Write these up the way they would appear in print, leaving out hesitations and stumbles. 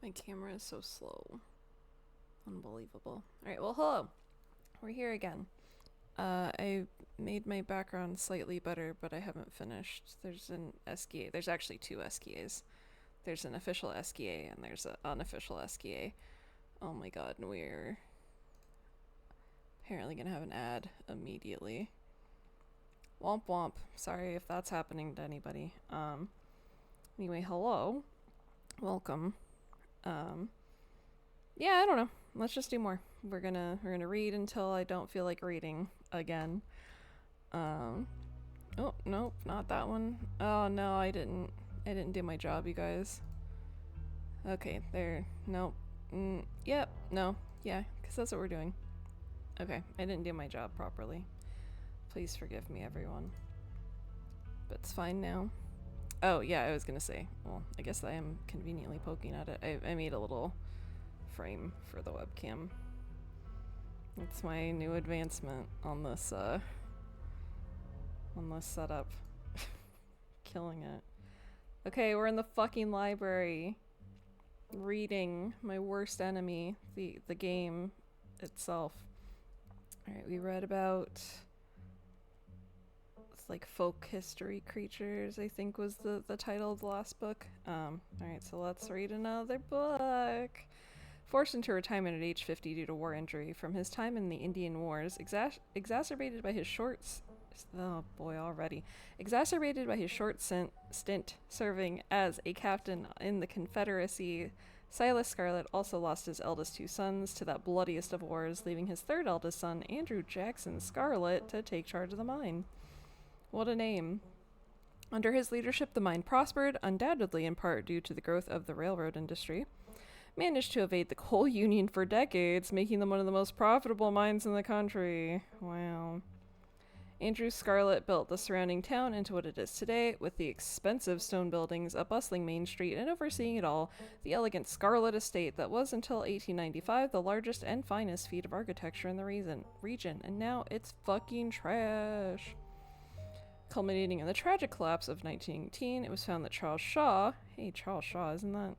My camera is so slow. Unbelievable. Alright, well, hello. We're here again. I made my background slightly better, but I haven't finished. There's an SKA. There's actually two SKAs. There's an official SKA and there's an unofficial SKA. Oh my god, and we're apparently gonna have an ad immediately. Womp womp. Sorry if that's happening to anybody. Anyway, hello. Welcome. Yeah, I don't know. Let's just do more. We're gonna read until I don't feel like reading again. Oh, nope, not that one. Oh no, I didn't do my job, you guys. Okay, there. Nope. Yep, no. Yeah, because that's what we're doing. Okay, I didn't do my job properly. Please forgive me, everyone. But it's fine now. Oh, yeah, I was gonna say. Well, I guess I am conveniently poking at it. I made a little frame for the webcam. That's my new advancement on this setup. Killing it. Okay, we're in the fucking library. Reading my worst enemy, the game itself. Alright, we read about like folk history creatures, I think was the title of the last book. Alright, so let's read another book. Forced into retirement at age 50 due to war injury from his time in the Indian Wars, exacerbated by his short stint serving as a captain in the Confederacy, Silas Scarlet also lost his eldest two sons to that bloodiest of wars, leaving his third eldest son, Andrew Jackson Scarlet, to take charge of the mine. What a name. Under his leadership, the mine prospered, undoubtedly in part due to the growth of the railroad industry. Managed to evade the coal union for decades, making them one of the most profitable mines in the country. Wow. Andrew Scarlet built the surrounding town into what it is today, with the expensive stone buildings, a bustling main street, and overseeing it all, the elegant Scarlet estate that was until 1895 the largest and finest feat of architecture in the region, and now it's fucking trash. Culminating in the tragic collapse of 1918, it was found that Charles Shaw, hey, Charles Shaw, isn't that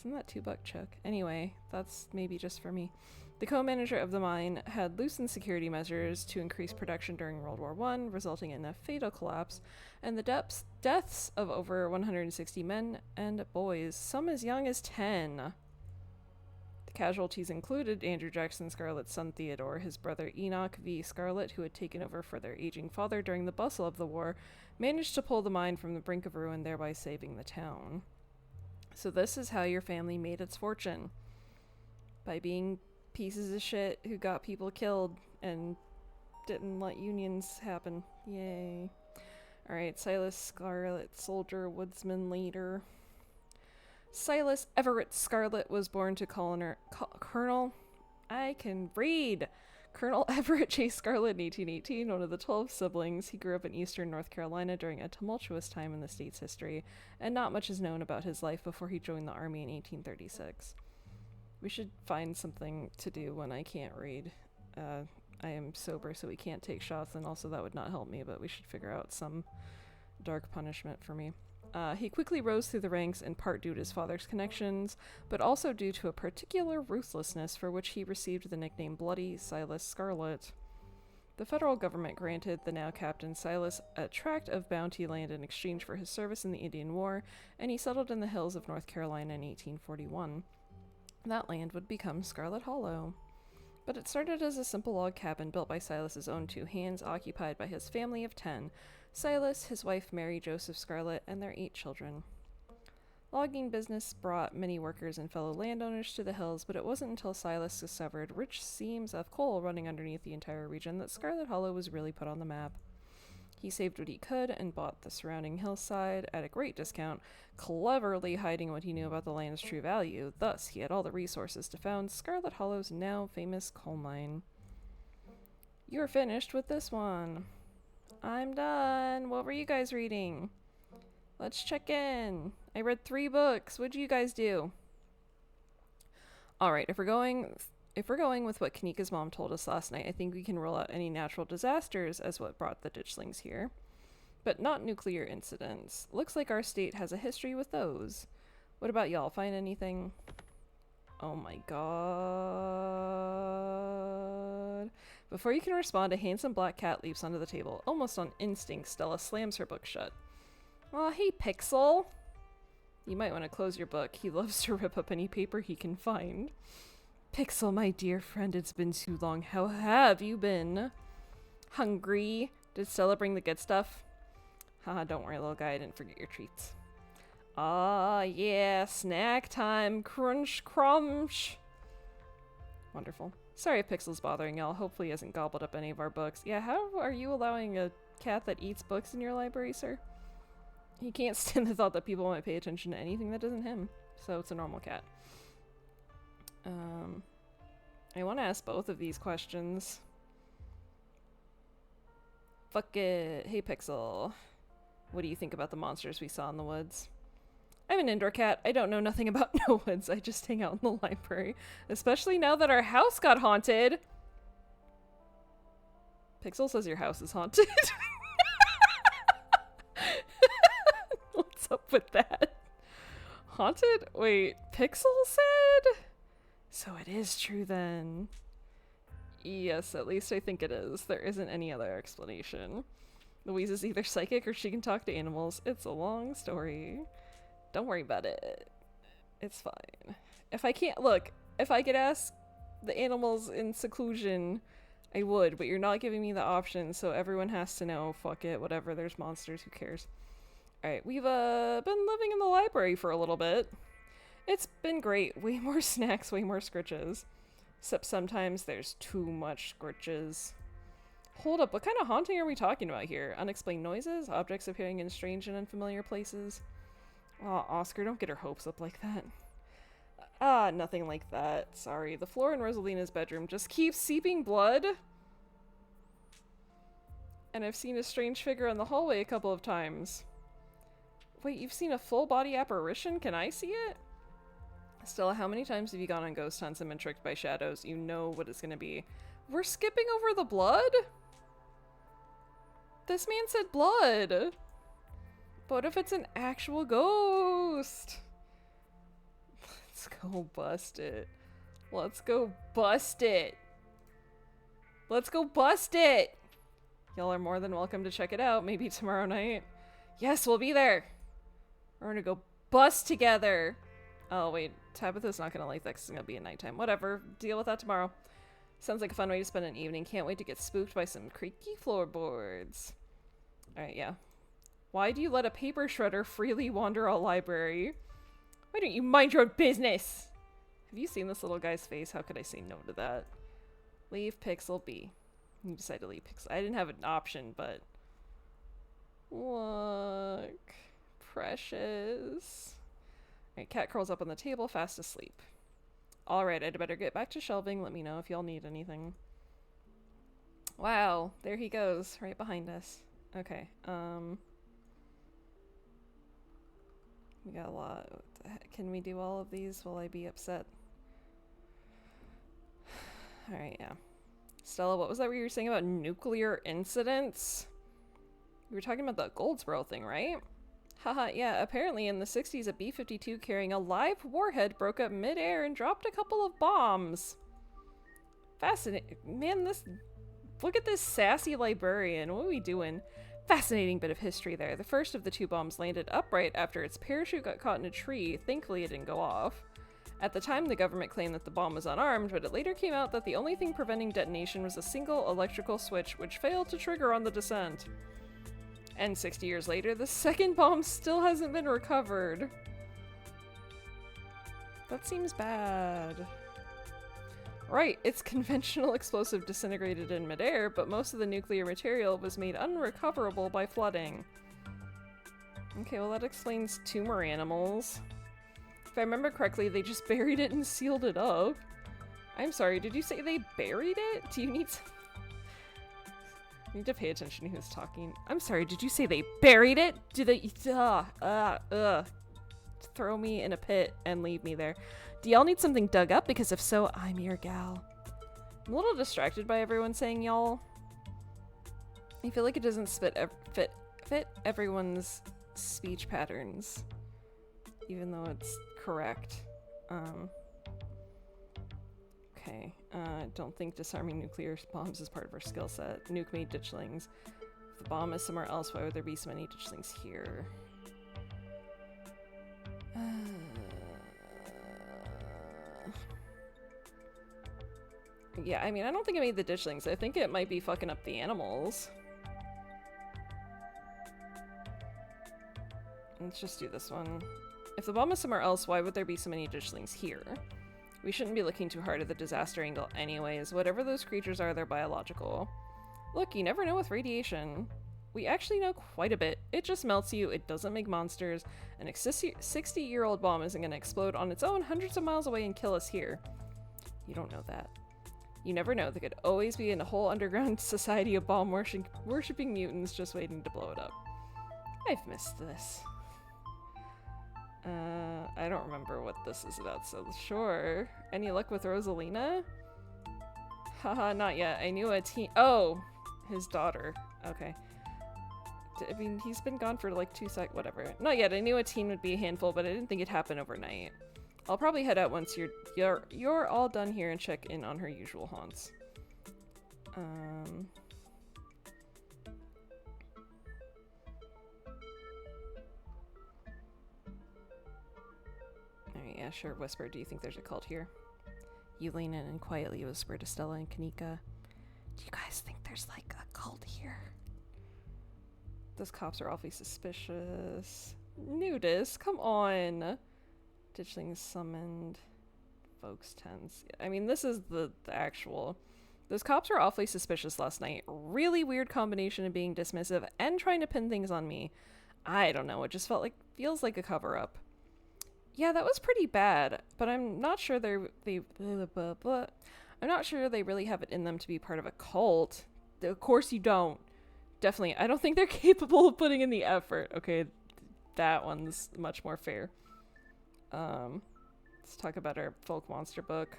$2 Chuck? Anyway, that's maybe just for me. The co-manager of the mine had loosened security measures to increase production during World War I, resulting in a fatal collapse, and the deaths of over 160 men and boys, some as young as 10. The casualties included Andrew Jackson Scarlet's son Theodore, his brother Enoch V. Scarlet, who had taken over for their aging father during the bustle of the war, managed to pull the mine from the brink of ruin, thereby saving the town. So this is how your family made its fortune. By being pieces of shit who got people killed and didn't let unions happen. Yay. Alright, Silas Scarlet, soldier, woodsman, leader. Silas Everett Scarlet was born to Colonel... I can read! Colonel Everett J. Scarlet in 1818, one of the 12 siblings. He grew up in eastern North Carolina during a tumultuous time in the state's history, and not much is known about his life before he joined the army in 1836. We should find something to do when I can't read. I am sober, so we can't take shots, and also that would not help me, but we should figure out some dark punishment for me. He quickly rose through the ranks, in part due to his father's connections, but also due to a particular ruthlessness for which he received the nickname Bloody Silas Scarlet. The federal government granted the now Captain Silas a tract of bounty land in exchange for his service in the Indian War, and he settled in the hills of North Carolina in 1841. That land would become Scarlet Hollow. But it started as a simple log cabin built by Silas's own two hands, occupied by his family of 10, Silas, his wife Mary Joseph Scarlet, and their 8 children. Logging business brought many workers and fellow landowners to the hills, but it wasn't until Silas discovered rich seams of coal running underneath the entire region that Scarlet Hollow was really put on the map. He saved what he could and bought the surrounding hillside at a great discount, cleverly hiding what he knew about the land's true value. Thus, he had all the resources to found Scarlet Hollow's now famous coal mine. You're finished with this one. I'm done. What were you guys reading? Let's check in. I read 3 books. What'd you guys do? Alright, if we're going with what Kanika's mom told us last night, I think we can rule out any natural disasters as what brought the ditchlings here. But not nuclear incidents. Looks like our state has a history with those. What about y'all? Find anything? Oh my god. Before you can respond, a handsome black cat leaps onto the table. Almost on instinct, Stella slams her book shut. Aw, hey, Pixel. You might want to close your book. He loves to rip up any paper he can find. Pixel, my dear friend, it's been too long. How have you been? Hungry? Did Stella bring the good stuff? Haha, don't worry, little guy. I didn't forget your treats. Ah, yeah, snack time. Crunch, crunch. Wonderful. Sorry if Pixel's bothering y'all. Hopefully he hasn't gobbled up any of our books. Yeah, how are you allowing a cat that eats books in your library, sir? He can't stand the thought that people might pay attention to anything that isn't him. So it's a normal cat. I want to ask both of these questions. Fuck it. Hey, Pixel. What do you think about the monsters we saw in the woods? I'm an indoor cat. I don't know nothing about no woods. I just hang out in the library. Especially now that our house got haunted. Pixel says your house is haunted. What's up with that? Haunted? Wait, Pixel said? So it is true then. Yes, at least I think it is. There isn't any other explanation. Louise is either psychic or she can talk to animals. It's a long story. Don't worry about it. It's fine. If I can't, look, if I could ask the animals in seclusion, I would, but you're not giving me the option, so everyone has to know. Fuck it, whatever, there's monsters, who cares? Alright, we've been living in the library for a little bit. It's been great. Way more snacks, way more scritches. Except sometimes there's too much scritches. Hold up, what kind of haunting are we talking about here? Unexplained noises? Objects appearing in strange and unfamiliar places? Aw, Oscar, don't get her hopes up like that. Ah, nothing like that. Sorry. The floor in Rosalina's bedroom just keeps seeping blood. And I've seen a strange figure in the hallway a couple of times. Wait, you've seen a full-body apparition? Can I see it? Stella, how many times have you gone on ghost hunts and been tricked by shadows? You know what it's gonna be. We're skipping over the blood? This man said blood. What if it's an actual ghost? Let's go bust it. Let's go bust it. Let's go bust it. Y'all are more than welcome to check it out. Maybe tomorrow night. Yes, we'll be there. We're gonna go bust together. Oh, wait. Tabitha's not gonna like that because it's gonna be at nighttime. Whatever. Deal with that tomorrow. Sounds like a fun way to spend an evening. Can't wait to get spooked by some creaky floorboards. Alright, yeah. Why do you let a paper shredder freely wander a library? Why don't you mind your own business? Have you seen this little guy's face? How could I say no to that? Leave Pixel be. You decided to leave Pixel. I didn't have an option, but... Look. Precious. Alright, cat curls up on the table, fast asleep. Alright, I'd better get back to shelving. Let me know if y'all need anything. Wow, there he goes, right behind us. Okay, we got a lot. What the heck? Can we do all of these? Will I be upset? Alright, yeah. Stella, what was that you were saying about nuclear incidents? We were talking about the Goldsboro thing, right? Haha, yeah, apparently in the 60s a B-52 carrying a live warhead broke up mid-air and dropped a couple of bombs. Fascinating. Man, look at this sassy librarian. What are we doing? Fascinating bit of history there. The first of the two bombs landed upright after its parachute got caught in a tree. Thankfully, it didn't go off. At the time, the government claimed that the bomb was unarmed, but it later came out that the only thing preventing detonation was a single electrical switch, which failed to trigger on the descent. And 60 years later, the second bomb still hasn't been recovered. That seems bad. Right, its conventional explosive disintegrated in midair, but most of the nuclear material was made unrecoverable by flooding. Okay, well that explains tumor animals. If I remember correctly, they just buried it and sealed it up. I'm sorry, did you say they buried it? Do you need I need to pay attention to who's talking. I'm sorry, did you say they buried it? Do they throw me in a pit and leave me there? Do y'all need something dug up? Because if so, I'm your gal. I'm a little distracted by everyone saying y'all. I feel like it doesn't fit everyone's speech patterns. even though it's correct. Okay, don't think disarming nuclear bombs is part of our skill set. Nuke-made ditchlings. If the bomb is somewhere else, why would there be so many ditchlings here? Yeah, I mean, I don't think it made the ditchlings. I think it might be fucking up the animals. Let's just do this one. If the bomb is somewhere else, why would there be so many ditchlings here? We shouldn't be looking too hard at the disaster angle anyways. Whatever those creatures are, they're biological. Look, you never know with radiation. We actually know quite a bit. It just melts you, it doesn't make monsters. An 60-year-old bomb isn't going to explode on its own hundreds of miles away and kill us here. You don't know that. You never know. There could always be a whole underground society of bomb worshipping mutants just waiting to blow it up. I've missed this. I don't remember what this is about, so sure. Any luck with Rosalina? Haha, not yet. I knew a teen- Oh! His daughter. Okay. I mean, he's been gone for like 2 seconds, whatever. Not yet. I knew a teen would be a handful, but I didn't think it'd happen overnight. I'll probably head out once you're all done here and check in on her usual haunts. Alright, yeah, sure. Whisper, do you think there's a cult here? You lean in and quietly whisper to Stella and Kanika. Do you guys think there's like a cult here? Those cops are awfully suspicious. Nudist, come on! Ditchlings summoned. Folks tents. I mean, this is the actual. Those cops were awfully suspicious last night. Really weird combination of being dismissive and trying to pin things on me. I don't know. It just feels like a cover-up. Yeah, that was pretty bad, but I'm not sure I'm not sure they really have it in them to be part of a cult. Of course you don't. Definitely. I don't think they're capable of putting in the effort. Okay, that one's much more fair. Let's talk about our folk monster book.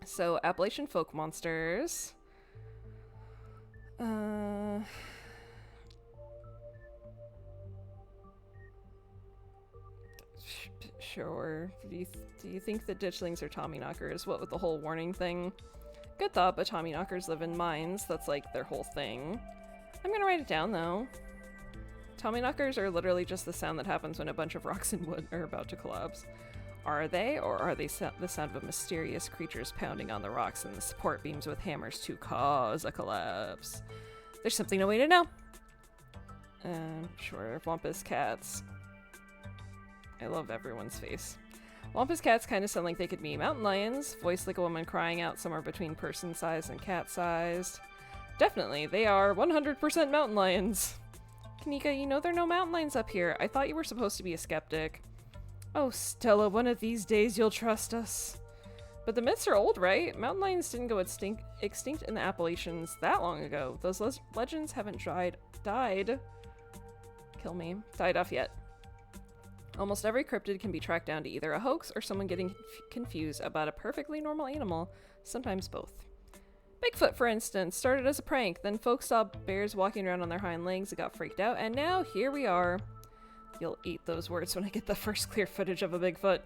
So, Appalachian folk monsters. Sure. Do you think the ditchlings are Tommyknockers? What with the whole warning thing? Good thought, but Tommyknockers live in mines. That's like their whole thing. I'm gonna write it down though. Tommyknockers are literally just the sound that happens when a bunch of rocks and wood are about to collapse. Are they, or are they the sound of mysterious creatures pounding on the rocks and the support beams with hammers to cause a collapse? There's something no way to know. Sure, Wampus cats. I love everyone's face. Wampus cats kind of sound like they could be mountain lions, voiced like a woman crying out somewhere between person-sized and cat-sized. Definitely, they are 100% mountain lions. Kanika, you know there are no mountain lions up here. I thought you were supposed to be a skeptic. Oh, Stella, one of these days you'll trust us. But the myths are old, right? Mountain lions didn't go extinct in the Appalachians that long ago. Those legends haven't died. Kill me. Died off yet. Almost every cryptid can be tracked down to either a hoax or someone getting confused about a perfectly normal animal, sometimes both. Bigfoot, for instance, started as a prank, then folks saw bears walking around on their hind legs and got freaked out, and now here we are. You'll eat those words when I get the first clear footage of a Bigfoot.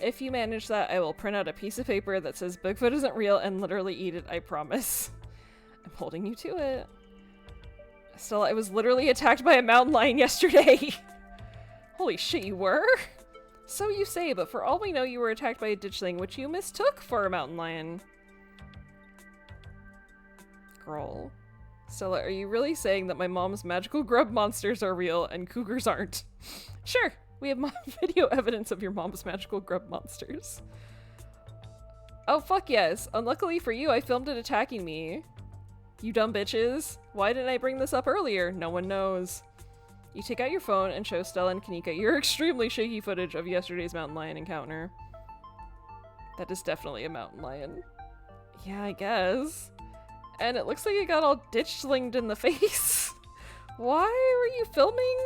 If you manage that, I will print out a piece of paper that says Bigfoot isn't real and literally eat it, I promise. I'm holding you to it. Still, I was literally attacked by a mountain lion yesterday. Holy shit, you were? So you say, but for all we know, you were attacked by a ditchling, which you mistook for a mountain lion. Girl. Stella, are you really saying that my mom's magical grub monsters are real and cougars aren't? Sure, we have video evidence of your mom's magical grub monsters. Oh, fuck yes. Unluckily for you, I filmed it attacking me. You dumb bitches. Why didn't I bring this up earlier? No one knows. You take out your phone and show Stella and Kanika your extremely shaky footage of yesterday's mountain lion encounter. That is definitely a mountain lion. Yeah, I guess. And it looks like it got all ditchlinged in the face. Why were you filming?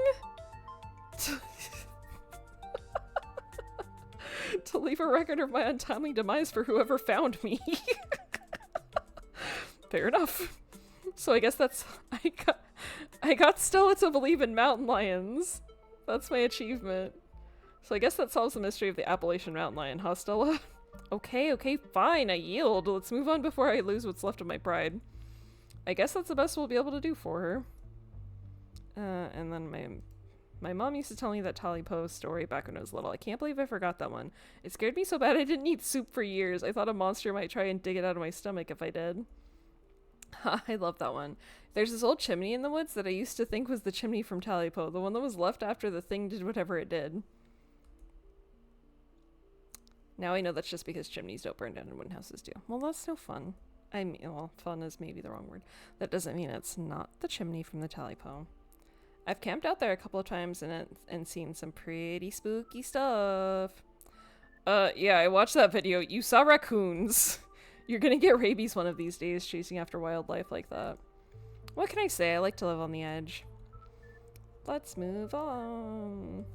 To leave a record of my untimely demise for whoever found me. Fair enough. So I guess that's... I got Stella to believe in mountain lions. That's my achievement. So I guess that solves the mystery of the Appalachian mountain lion, huh, Stella? Okay, okay, fine, I yield. Let's move on before I lose what's left of my pride. I guess that's the best we'll be able to do for her. And then my mom used to tell me that Talipo story back when I was little. I can't believe I forgot that one. It scared me so bad I didn't eat soup for years. I thought a monster might try and dig it out of my stomach if I did. I love that one. There's this old chimney in the woods that I used to think was the chimney from Talipo, the one that was left after the thing did whatever it did. Now I know that's just because chimneys don't burn down and wooden houses do. Well, that's no fun. I mean, well, fun is maybe the wrong word. That doesn't mean it's not the chimney from the Talipo. I've camped out there a couple of times and seen some pretty spooky stuff. Yeah, I watched that video. You saw raccoons. You're gonna get rabies one of these days chasing after wildlife like that. What can I say? I like to live on the edge. Let's move on.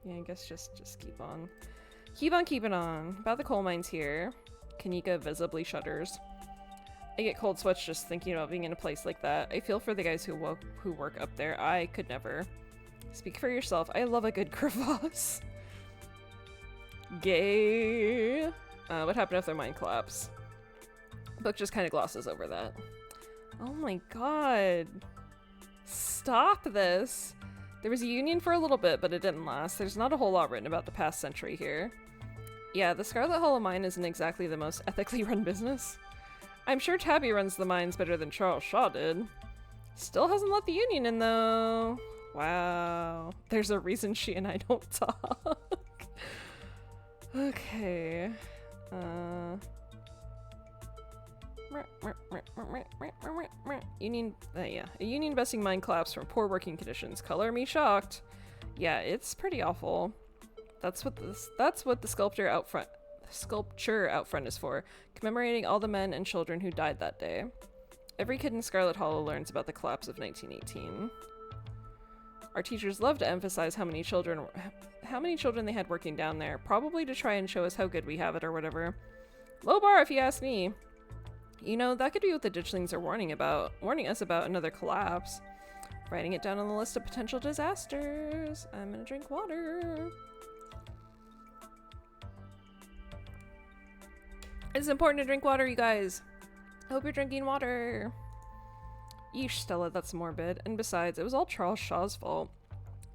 Yeah, I guess just keep on. Keep on keeping on. About the coal mines here. Kanika visibly shudders. I get cold sweats just thinking about being in a place like that. I feel for the guys who work up there. I could never. Speak for yourself. I love a good crevasse. Gay. What happened if their mine collapse? Book just kind of glosses over that. Oh my god. Stop this. There was a union for a little bit, but it didn't last. There's not a whole lot written about the past century here. Yeah, the Scarlet Hollow mine isn't exactly the most ethically run business. I'm sure Tabby runs the mines better than Charles Shaw did. Still hasn't let the union in, though. Wow. There's a reason she and I don't talk. Okay. Yeah. A union busting mine collapse from poor working conditions. Color me shocked. Yeah, it's pretty awful. That's what the sculpture out front is for, commemorating all the men and children who died that day. Every kid in Scarlet Hollow learns about the collapse of 1918. Our teachers love to emphasize how many children they had working down there, probably to try and show us how good we have it or whatever. Low bar if you ask me. You know, that could be what the ditchlings are warning us about another collapse. Writing it down on the list of potential disasters. I'm gonna drink water. It's important to drink water, you guys. I hope you're drinking water. Yeesh, Stella, that's morbid. And besides, it was all Charles Shaw's fault.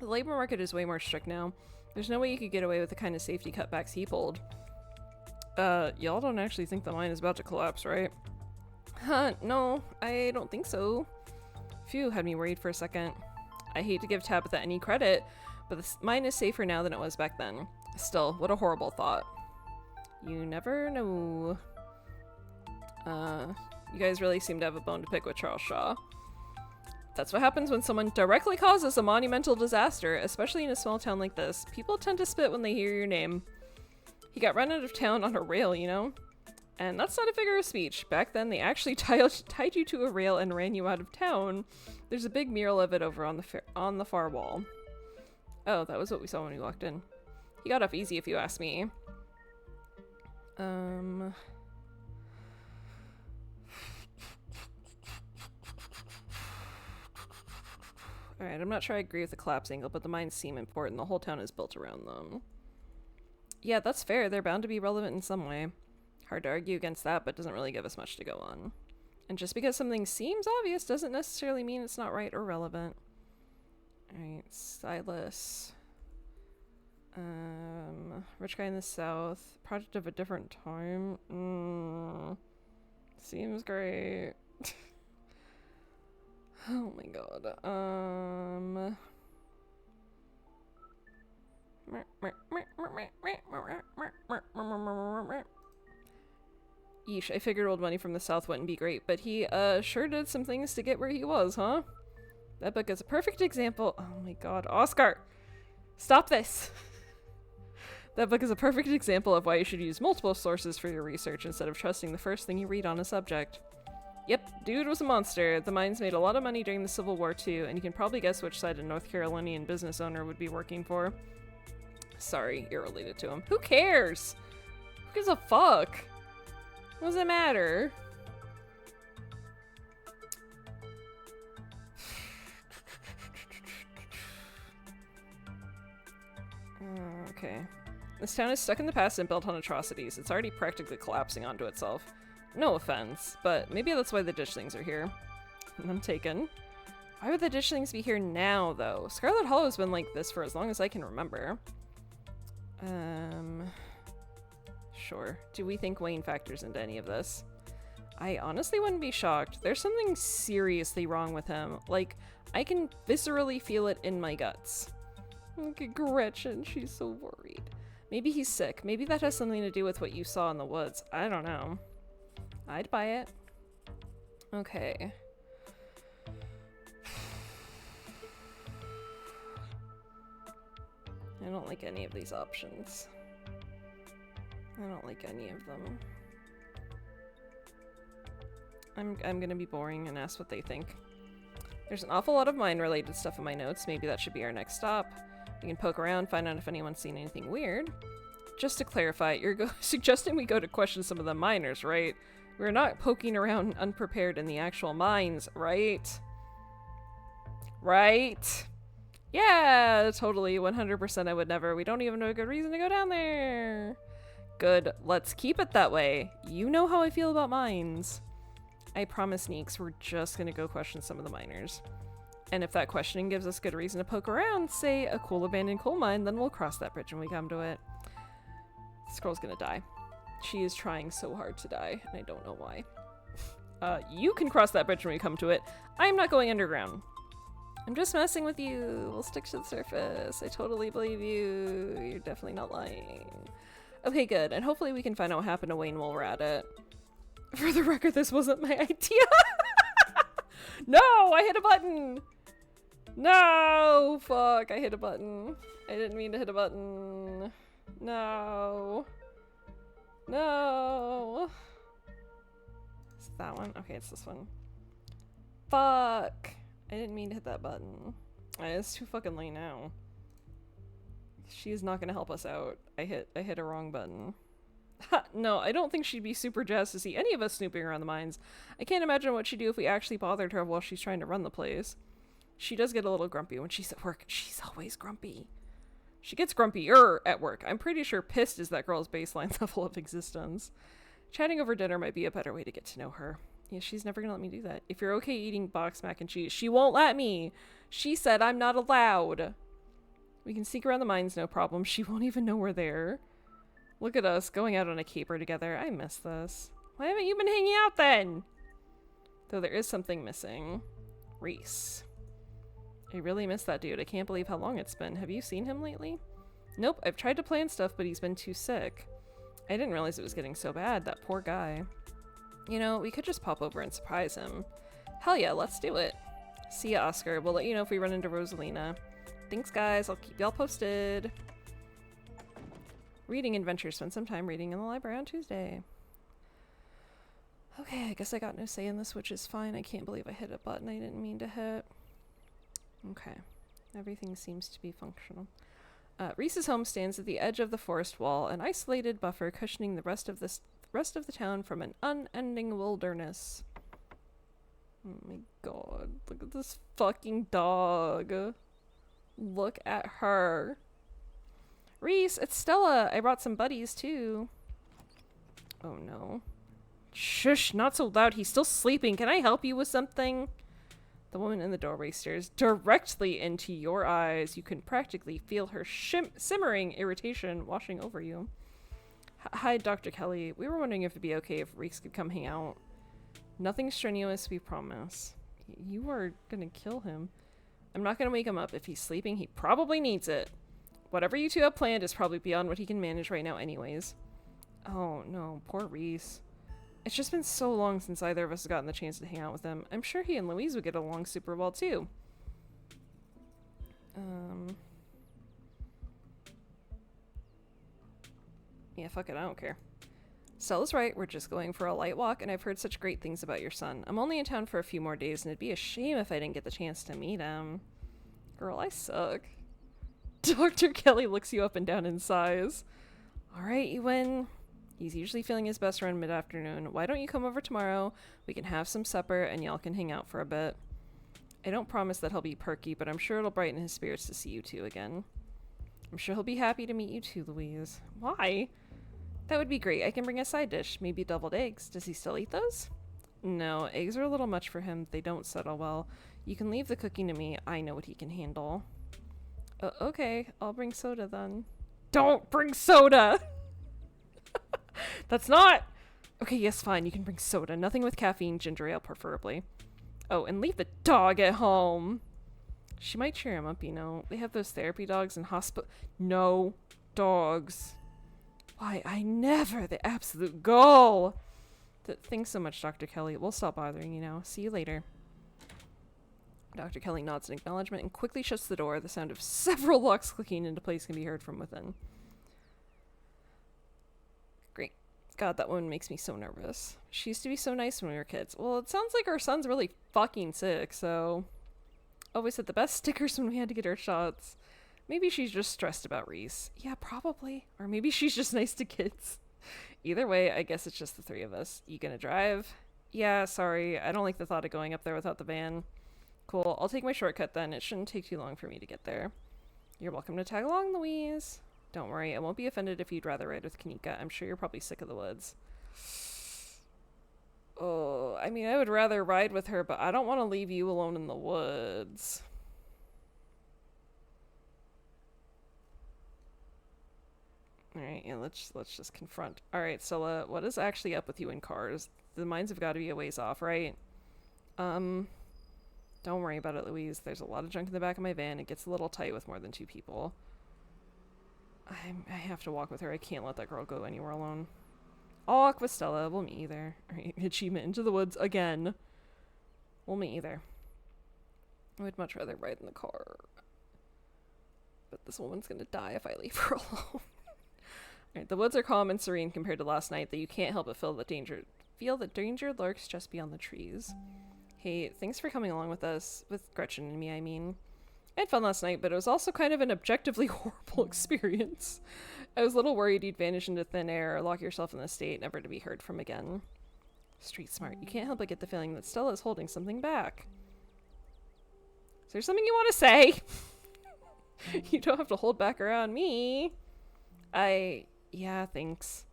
The labor market is way more strict now. There's no way you could get away with the kind of safety cutbacks he pulled. Y'all don't actually think the mine is about to collapse, right? Huh, no, I don't think so. Phew, had me worried for a second. I hate to give Tabitha any credit, but the mine is safer now than it was back then. Still, what a horrible thought. You never know. You guys really seem to have a bone to pick with Charles Shaw. That's what happens when someone directly causes a monumental disaster, especially in a small town like this. People tend to spit when they hear your name. He got run out of town on a rail, you know? And that's not a figure of speech. Back then, they actually tied you to a rail and ran you out of town. There's a big mural of it over on the far wall. Oh, that was what we saw when we walked in. He got off easy if you ask me. Alright, I'm not sure I agree with the collapse angle, but the mines seem important. The whole town is built around them. Yeah, that's fair. They're bound to be relevant in some way. Hard to argue against that, but doesn't really give us much to go on. And just because something seems obvious doesn't necessarily mean it's not right or relevant. Alright, Silas. Rich guy in the south. Project of a different time. Seems great. Oh my god. Yeesh, I figured old money from the south wouldn't be great, but he sure did some things to get where he was, huh? That book is a perfect example. Oh my god, Oscar! Stop this! That book is a perfect example of why you should use multiple sources for your research instead of trusting the first thing you read on a subject. Yep, dude was a monster. The mines made a lot of money during the Civil War too, and you can probably guess which side a North Carolinian business owner would be working for. Sorry, you're related to him. Who cares? Who gives a fuck? What does it matter? Okay. This town is stuck in the past and built on atrocities. It's already practically collapsing onto itself. No offense, but maybe that's why the ditchlings are here. I'm taken. Why would the ditchlings be here now, though? Scarlet Hollow has been like this for as long as I can remember. Sure. Do we think Wayne factors into any of this? I honestly wouldn't be shocked. There's something seriously wrong with him. Like, I can viscerally feel it in my guts. Look at Gretchen, she's so worried. Maybe he's sick. Maybe that has something to do with what you saw in the woods. I don't know. I'd buy it. Okay. I don't like any of these options. I don't like any of them. I'm gonna be boring and ask what they think. There's an awful lot of mine-related stuff in my notes. Maybe that should be our next stop. We can poke around, find out if anyone's seen anything weird. Just to clarify, you're suggesting we go to question some of the miners, right? We're not poking around unprepared in the actual mines, right? Right? Yeah, totally, 100% I would never. We don't even have a good reason to go down there. Good, let's keep it that way. You know how I feel about mines. I promise, Neeks, we're just gonna go question some of the miners. And if that questioning gives us good reason to poke around, say a cool abandoned coal mine, then we'll cross that bridge when we come to it. This girl's gonna die. She is trying so hard to die, and I don't know why. You can cross that bridge when we come to it. I'm not going underground. I'm just messing with you. We'll stick to the surface. I totally believe you. You're definitely not lying. Okay, good. And hopefully we can find out what happened to Wayne while we're at it. For the record, this wasn't my idea. No, I hit a button. No, fuck, I hit a button. I didn't mean to hit a button. No. No. Is it that one? Okay, it's this one. Fuck. I didn't mean to hit that button. It's too fucking late now. She's not gonna help us out. I hit a wrong button. Ha, no, I don't think she'd be super jazzed to see any of us snooping around the mines. I can't imagine what she'd do if we actually bothered her while she's trying to run the place. She does get a little grumpy when she's at work. She's always grumpy. She gets grumpier at work. I'm pretty sure pissed is that girl's baseline level of existence. Chatting over dinner might be a better way to get to know her. Yeah, she's never gonna let me do that. If you're okay eating boxed mac and cheese, she won't let me. She said I'm not allowed. We can sneak around the mines, no problem. She won't even know we're there. Look at us, going out on a caper together. I miss this. Why haven't you been hanging out then? Though there is something missing. Reese. I really miss that dude. I can't believe how long it's been. Have you seen him lately? Nope, I've tried to plan stuff, but he's been too sick. I didn't realize it was getting so bad, that poor guy. You know, we could just pop over and surprise him. Hell yeah, let's do it. See ya, Oscar. We'll let you know if we run into Rosalina. Thanks, guys. I'll keep y'all posted. Reading adventure. Spend some time reading in the library on Tuesday. Okay, I guess I got no say in this, which is fine. I can't believe I hit a button I didn't mean to hit. Okay. Everything seems to be functional. Reese's home stands at the edge of the forest wall, an isolated buffer cushioning the rest of the town from an unending wilderness. Oh my god. Look at this fucking dog. Look at her. Reese, it's Stella. I brought some buddies too. Oh no. Shush, not so loud. He's still sleeping. Can I help you with something? The woman in the doorway stares directly into your eyes. You can practically feel her simmering irritation washing over you. Hi, Dr. Kelly. We were wondering if it'd be okay if Reese could come hang out. Nothing strenuous, we promise. You are gonna kill him. I'm not gonna wake him up. If he's sleeping, he probably needs it. Whatever you two have planned is probably beyond what he can manage right now anyways. Oh no, poor Reese. It's just been so long since either of us has gotten the chance to hang out with him. I'm sure he and Louise would get along super well too. Yeah, fuck it, I don't care. Stella's right, we're just going for a light walk, and I've heard such great things about your son. I'm only in town for a few more days, and it'd be a shame if I didn't get the chance to meet him. Girl, I suck. Dr. Kelly looks you up and down and sighs. Alright, you win. He's usually feeling his best around mid-afternoon. Why don't you come over tomorrow? We can have some supper, and y'all can hang out for a bit. I don't promise that he'll be perky, but I'm sure it'll brighten his spirits to see you two again. I'm sure he'll be happy to meet you too, Louise. Why? That would be great. I can bring a side dish. Maybe deviled eggs. Does he still eat those? No, eggs are a little much for him. They don't settle well. You can leave the cooking to me. I know what he can handle. Okay, I'll bring soda then. Don't bring soda! That's not... Okay, yes, fine. You can bring soda. Nothing with caffeine, ginger ale preferably. Oh, and leave the dog at home. She might cheer him up, you know. They have those therapy dogs in hospital. No dogs. Why, I never. The absolute goal. Thanks so much, Dr. Kelly. We'll stop bothering you now. See you later. Dr. Kelly nods in acknowledgement and quickly shuts the door. The sound of several locks clicking into place can be heard from within. Great. God, that woman makes me so nervous. She used to be so nice when we were kids. Well, it sounds like our son's really fucking sick, so... Always had the best stickers when we had to get our shots. Maybe she's just stressed about Reese. Yeah, probably. Or maybe she's just nice to kids. Either way, I guess it's just the three of us. You gonna drive? Yeah, sorry. I don't like the thought of going up there without the van. Cool. I'll take my shortcut then. It shouldn't take too long for me to get there. You're welcome to tag along, Louise. Don't worry. I won't be offended if you'd rather ride with Kanika. I'm sure you're probably sick of the woods. Oh, I mean, I would rather ride with her, but I don't want to leave you alone in the woods. Alright, yeah, let's just confront. Alright, Stella, what is actually up with you in cars? The mines have got to be a ways off, right? Don't worry about it, Louise. There's a lot of junk in the back of my van. It gets a little tight with more than 2 people. I have to walk with her. I can't let that girl go anywhere alone. I'll walk with Stella. We'll meet you there. Alright, achievement into the woods again. We'll meet you there. I would much rather ride in the car. But this woman's gonna die if I leave her alone. Alright, the woods are calm and serene compared to last night, that you can't help but feel that danger lurks just beyond the trees. Hey, thanks for coming along with us. With Gretchen and me, I mean. I had fun last night, but it was also kind of an objectively horrible experience. I was a little worried you'd vanish into thin air or lock yourself in the state, never to be heard from again. Street smart. You can't help but get the feeling that Stella is holding something back. Is there something you want to say? You don't have to hold back around me. Yeah, thanks.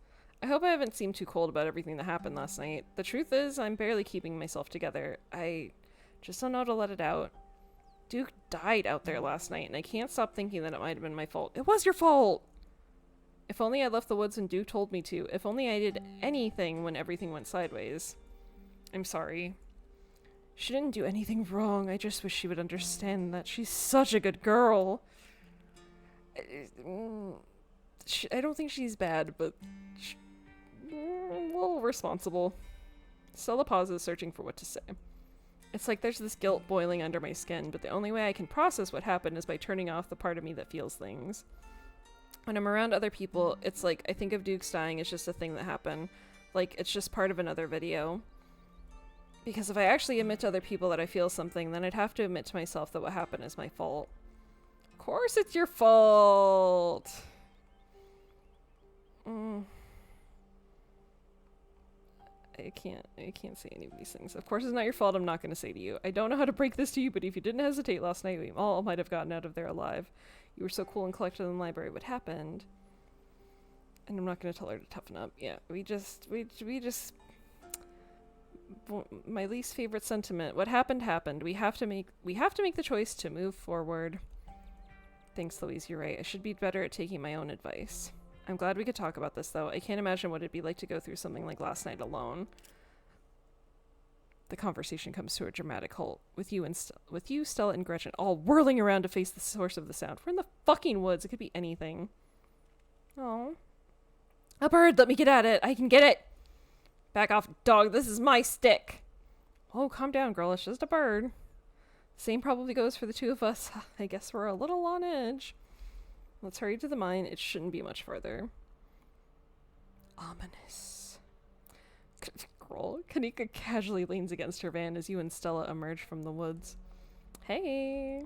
I hope I haven't seemed too cold about everything that happened last night. The truth is, I'm barely keeping myself together. I just don't know how to let it out. Duke died out there last night, and I can't stop thinking that it might have been my fault. It was your fault! If only I left the woods when Duke told me to. If only I did anything when everything went sideways. I'm sorry. She didn't do anything wrong. I just wish she would understand that she's such a good girl. I don't think she's bad, but a little responsible. Stella pauses, searching for what to say. It's like there's this guilt boiling under my skin, but the only way I can process what happened is by turning off the part of me that feels things. When I'm around other people, it's like I think of Duke's dying as just a thing that happened. Like, it's just part of another video. Because if I actually admit to other people that I feel something, then I'd have to admit to myself that what happened is my fault. Of course it's your fault! I can't say any of these things. Of course it's not your fault, I'm not going to say to you. I don't know how to break this to you, but if you didn't hesitate last night, we all might have gotten out of there alive. You were so cool and collected in the library. What happened? And I'm not going to tell her to toughen up. Yeah, we just... My least favorite sentiment. What happened happened. We have to make the choice to move forward. Thanks, Louise, you're right. I should be better at taking my own advice. I'm glad we could talk about this, though. I can't imagine what it'd be like to go through something like last night alone. The conversation comes to a dramatic halt, with you, Stella, and Gretchen all whirling around to face the source of the sound. We're in the fucking woods. It could be anything. Oh. A bird! Let me get at it! I can get it! Back off, dog. This is my stick! Oh, calm down, girl. It's just a bird. Same probably goes for the two of us. I guess we're a little on edge. Let's hurry to the mine. It shouldn't be much further. Ominous. Girl, Kanika casually leans against her van as you and Stella emerge from the woods. Hey!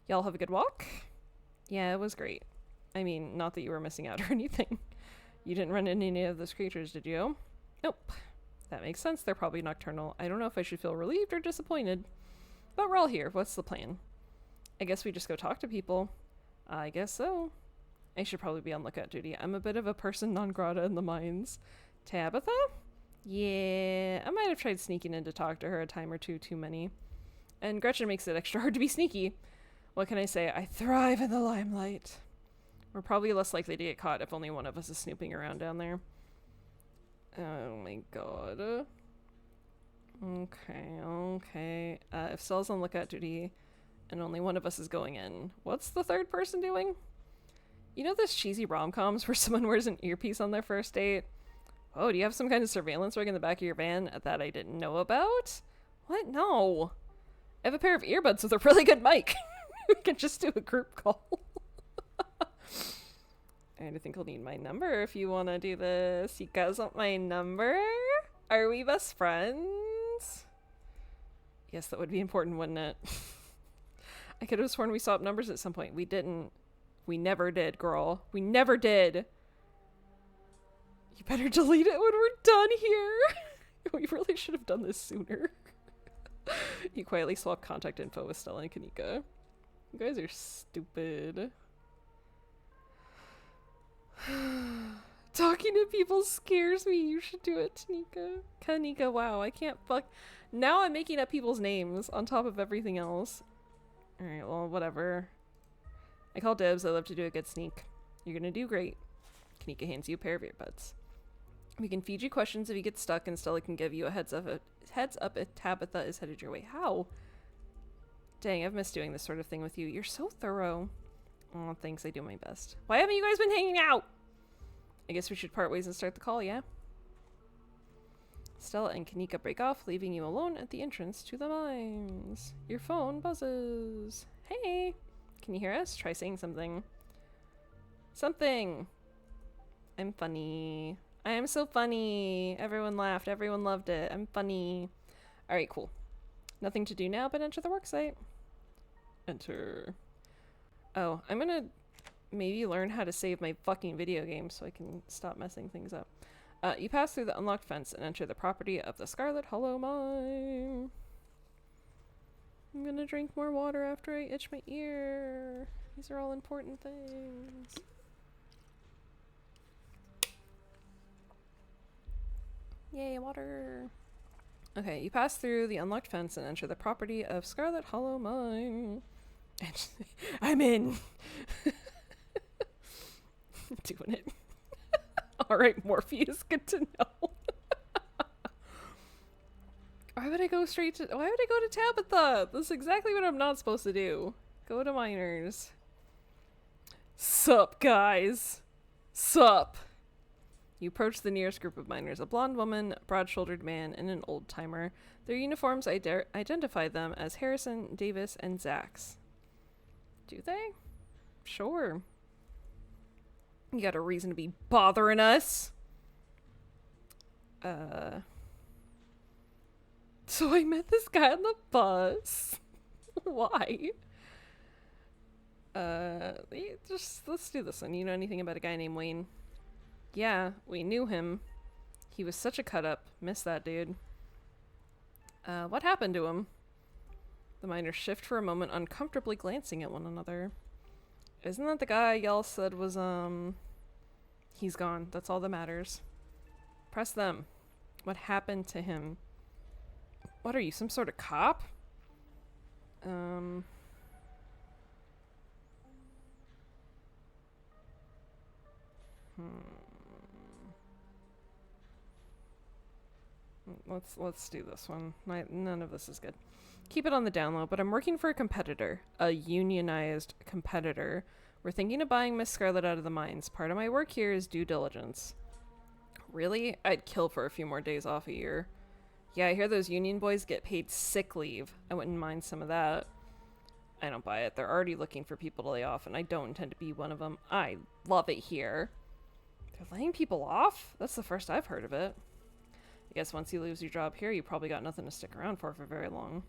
Y'all have a good walk? Yeah, it was great. I mean, not that you were missing out or anything. You didn't run into any of those creatures, did you? Nope. That makes sense. They're probably nocturnal. I don't know if I should feel relieved or disappointed. But we're all here. What's the plan? I guess we just go talk to people. I guess so. I should probably be on lookout duty. I'm a bit of a person non grata in the mines. Tabitha? Yeah, I might have tried sneaking in to talk to her a time or two too many. And Gretchen makes it extra hard to be sneaky. What can I say? I thrive in the limelight. We're probably less likely to get caught if only one of us is snooping around down there. Oh my god. Okay. If Sel's on lookout duty and only one of us is going in, what's the third person doing? You know those cheesy rom-coms where someone wears an earpiece on their first date? Oh, do you have some kind of surveillance rig in the back of your van that I didn't know about? What? No. I have a pair of earbuds with a really good mic. We can just do a group call. I think I'll need my number if you want to do this. You guys want my number? Are we best friends? Yes, that would be important, wouldn't it? I could have sworn we swapped numbers at some point. We didn't. We never did, girl. We never did. You better delete it when we're done here. We really should have done this sooner. You quietly swap contact info with Stella and Kanika. You guys are stupid. Talking to people scares me. You should do it, Tanika. Kanika, wow, I can't fuck. Now I'm making up people's names on top of everything else. Alright, well, whatever. I call dibs. I love to do a good sneak. You're gonna do great. Kanika hands you a pair of earbuds. We can feed you questions if you get stuck, and Stella can give you a heads up if Tabitha is headed your way. How? Dang, I've missed doing this sort of thing with you. You're so thorough. Oh, thanks. I do my best. Why haven't you guys been hanging out? I guess we should part ways and start the call, yeah? Stella and Kanika break off, leaving you alone at the entrance to the mines. Your phone buzzes. Hey! Can you hear us? Try saying something. Something! I'm funny. I am so funny. Everyone laughed. Everyone loved it. I'm funny. Alright, cool. Nothing to do now but enter the worksite. Enter. Oh, I'm gonna maybe learn how to save my fucking video game so I can stop messing things up. You pass through the unlocked fence and enter the property of the Scarlet Hollow Mine. I'm gonna drink more water after I itch my ear. These are all important things. Yay, water. Okay, you pass through the unlocked fence and enter the property of Scarlet Hollow Mine. I'm in. Doing it. Alright, Morpheus, good to know. Why would I go to Tabitha? That's exactly what I'm not supposed to do. Go to miners. Sup, guys. Sup. You approach the nearest group of miners, a blonde woman, a broad-shouldered man, and an old-timer. Their uniforms identify them as Harrison, Davis, and Zax. Do they? Sure. You got a reason to be bothering us. So I met this guy on the bus. Why? Let's do this one. You know anything about a guy named Wayne? Yeah, we knew him. He was such a cut-up. Miss that dude. What happened to him? The miners shift for a moment, uncomfortably glancing at one another. Isn't that the guy y'all said was, He's gone. That's all that matters. Press them. What happened to him? What are you, some sort of cop? Let's do this one. None of this is good. Keep it on the down low, but I'm working for a competitor. A unionized competitor. We're thinking of buying Miss Scarlet out of the mines. Part of my work here is due diligence. Really? I'd kill for a few more days off a year. Yeah, I hear those union boys get paid sick leave. I wouldn't mind some of that. I don't buy it. They're already looking for people to lay off, and I don't intend to be one of them. I love it here. They're laying people off? That's the first I've heard of it. I guess once you lose your job here, you probably got nothing to stick around for very long.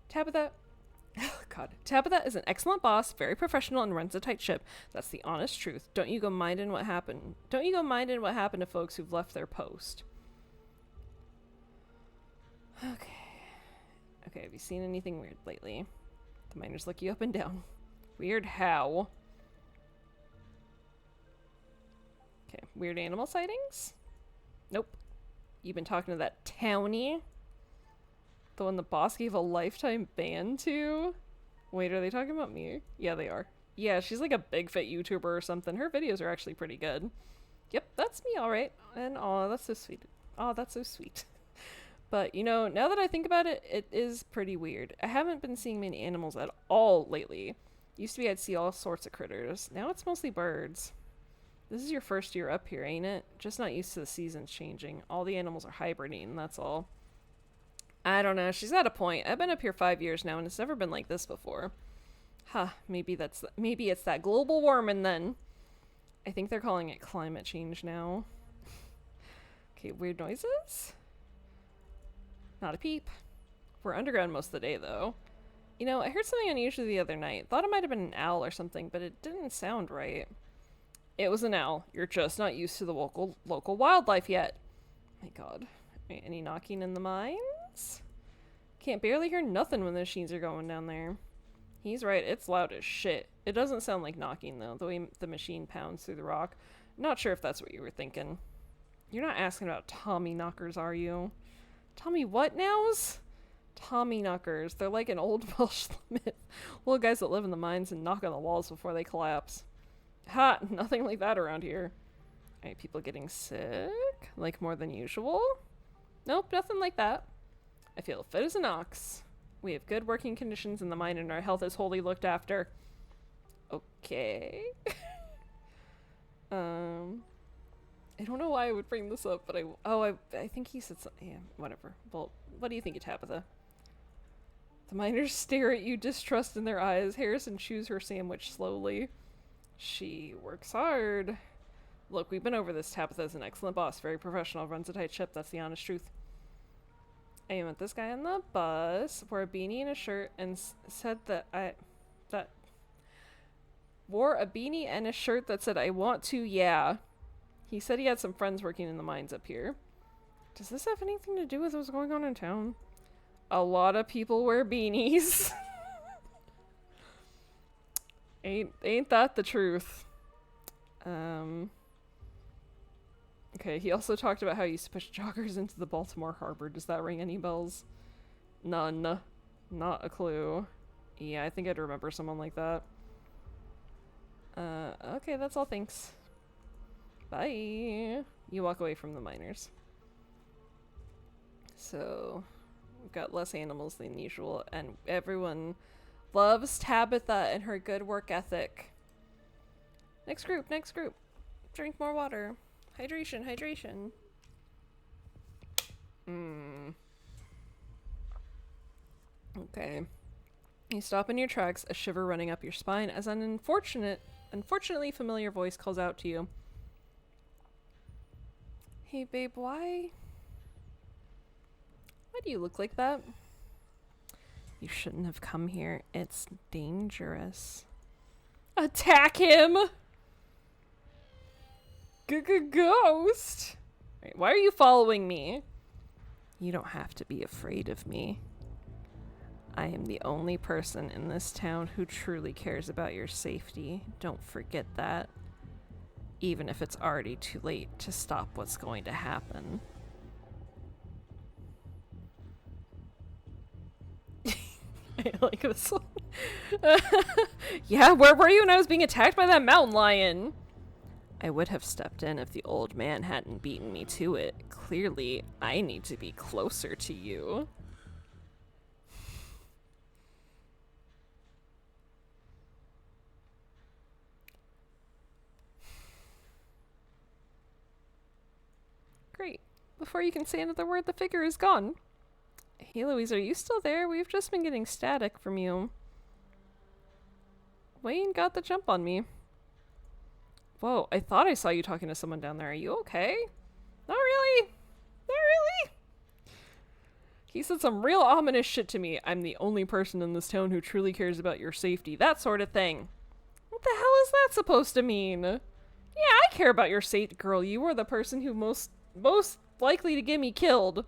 Tabitha... Oh, God. Tabitha is an excellent boss, very professional, and runs a tight ship. That's the honest truth. Don't you go minding what happened. Don't you go minding what happened to folks who've left their post. Okay, have you seen anything weird lately? The miners look you up and down. Weird how? Okay, weird animal sightings? Nope. You've been talking to that townie? The one the boss gave a lifetime ban to? Wait, are they talking about me? Yeah, they are. Yeah, she's like a big fit YouTuber or something. Her videos are actually pretty good. Yep, that's me, alright. And aw, that's so sweet. Aw, that's so sweet. But, you know, now that I think about it, it is pretty weird. I haven't been seeing many animals at all lately. Used to be I'd see all sorts of critters. Now it's mostly birds. This is your first year up here, ain't it? Just not used to the seasons changing. All the animals are hibernating, that's all. I don't know, she's got a point. I've been up here 5 years now and it's never been like this before. Huh, maybe it's that global warming then. I think they're calling it climate change now. Okay, weird noises? Not a peep. We're underground most of the day, though. You know, I heard something unusual the other night. Thought it might have been an owl or something, but it didn't sound right. It was an owl. You're just not used to the local wildlife yet. My god. Wait, any knocking in the mines? Can't barely hear nothing when the machines are going down there. He's right, it's loud as shit. It doesn't sound like knocking, though, the way the machine pounds through the rock. Not sure if that's what you were thinking. You're not asking about Tommy knockers, are you? Tommy what nows? Tommy knockers. They're like an old Welsh myth. Little guys that live in the mines and knock on the walls before they collapse. Ha! Nothing like that around here. Alright, people getting sick? Like more than usual? Nope, nothing like that. I feel fit as an ox. We have good working conditions in the mine and our health is wholly looked after. Okay. I don't know why I would bring this up, but I think he said something. Yeah, whatever. Well, what do you think of Tabitha? The miners stare at you, distrust in their eyes. Harrison chews her sandwich slowly. She works hard. Look, we've been over this. Tabitha's an excellent boss, very professional, runs a tight ship. That's the honest truth. I met this guy on the bus, wore a beanie and a shirt, and said wore a beanie and a shirt that said, "I want to, yeah." He said he had some friends working in the mines up here. Does this have anything to do with what's going on in town? A lot of people wear beanies. Ain't that the truth? Okay, he also talked about how he used to push joggers into the Baltimore harbor. Does that ring any bells? None. Not a clue. Yeah, I think I'd remember someone like that. Okay, that's all, thanks. Bye. You walk away from the miners. So, we've got less animals than usual, and everyone loves Tabitha and her good work ethic. Next group, next group. Drink more water. Hydration, hydration. Okay. You stop in your tracks, a shiver running up your spine as an unfortunately familiar voice calls out to you. Hey babe, why do you look like that? You shouldn't have come here. It's dangerous. Attack him! Ghost! Right, why are you following me? You don't have to be afraid of me. I am the only person in this town who truly cares about your safety. Don't forget that. Even if it's already too late to stop what's going to happen. I like this one. Yeah, where were you when I was being attacked by that mountain lion? I would have stepped in if the old man hadn't beaten me to it. Clearly, I need to be closer to you. Great. Before you can say another word, the figure is gone. Hey, Louise, are you still there? We've just been getting static from you. Wayne got the jump on me. Whoa, I thought I saw you talking to someone down there. Are you okay? Not really. Not really. He said some real ominous shit to me. I'm the only person in this town who truly cares about your safety. That sort of thing. What the hell is that supposed to mean? Yeah, I care about your safety, girl. You are the person who most likely to get me killed.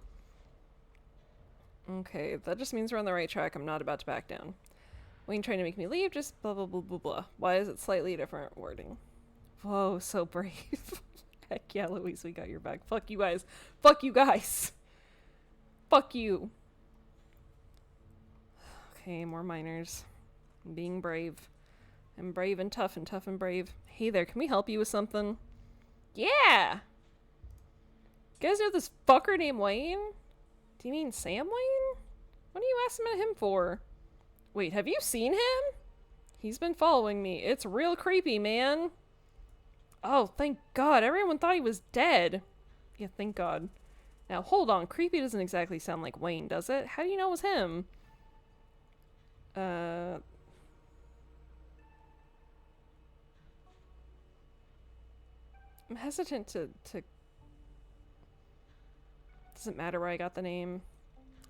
Okay, that just means we're on the right track. I'm not about to back down. Wayne trying to make me leave, just blah blah blah blah blah. Why is it slightly different wording? Whoa, so brave. Heck yeah, Louise, we got your back. Fuck you guys. Fuck you guys. Fuck you. Okay, more miners. I'm being brave. I'm brave and tough and brave. Hey there, can we help you with something? Yeah! You guys know this fucker named Wayne? Do you mean Sam Wayne? What are you asking about him for? Wait, have you seen him? He's been following me. It's real creepy, man. Oh, thank God. Everyone thought he was dead. Yeah, thank God. Now, hold on. Creepy doesn't exactly sound like Wayne, does it? How do you know it was him? I'm hesitant to... Doesn't matter where I got the name.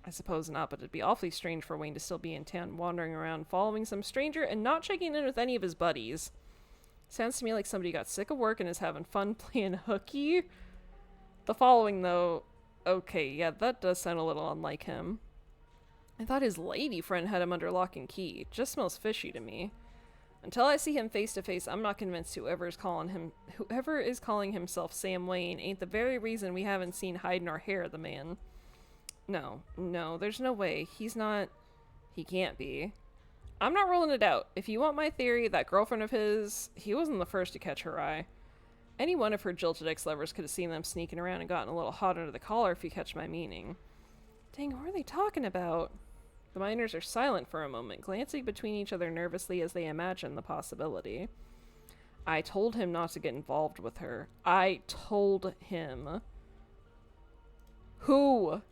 I suppose not, but it'd be awfully strange for Wayne to still be in town, wandering around, following some stranger, and not checking in with any of his buddies. Sounds to me like somebody got sick of work and is having fun playing hooky. The following, though... Okay, yeah, that does sound a little unlike him. I thought his lady friend had him under lock and key. Just smells fishy to me. Until I see him face to face, I'm not convinced whoever is calling himself Sam Wayne ain't the very reason we haven't seen hide nor hair of the man. No, there's no way. He's not... He can't be. I'm not ruling it out. If you want my theory, that girlfriend of his, he wasn't the first to catch her eye. Any one of her jilted ex-lovers could have seen them sneaking around and gotten a little hot under the collar, if you catch my meaning. Dang, what are they talking about? The miners are silent for a moment, glancing between each other nervously as they imagine the possibility. I told him not to get involved with her. I told him. Who?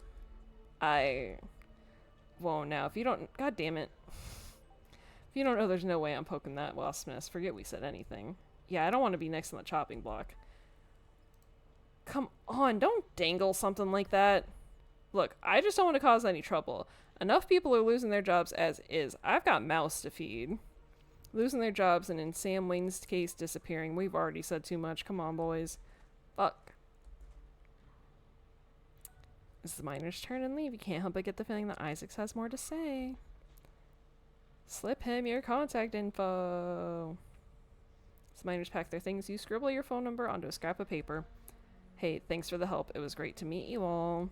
Whoa, now, if you don't... God damn it. If you don't know, there's no way I'm poking that wasp's nest. Forget we said anything. Yeah, I don't want to be next on the chopping block. Come on, don't dangle something like that. Look, I just don't want to cause any trouble. Enough people are losing their jobs as is. I've got mouths to feed. Losing their jobs and in Sam Wayne's case disappearing. We've already said too much. Come on, boys. Fuck. It's the miner's turn and leave. You can't help but get the feeling that Isaacs has more to say. Slip him your contact info. As the miners pack their things, you scribble your phone number onto a scrap of paper. Hey, thanks for the help. It was great to meet you all.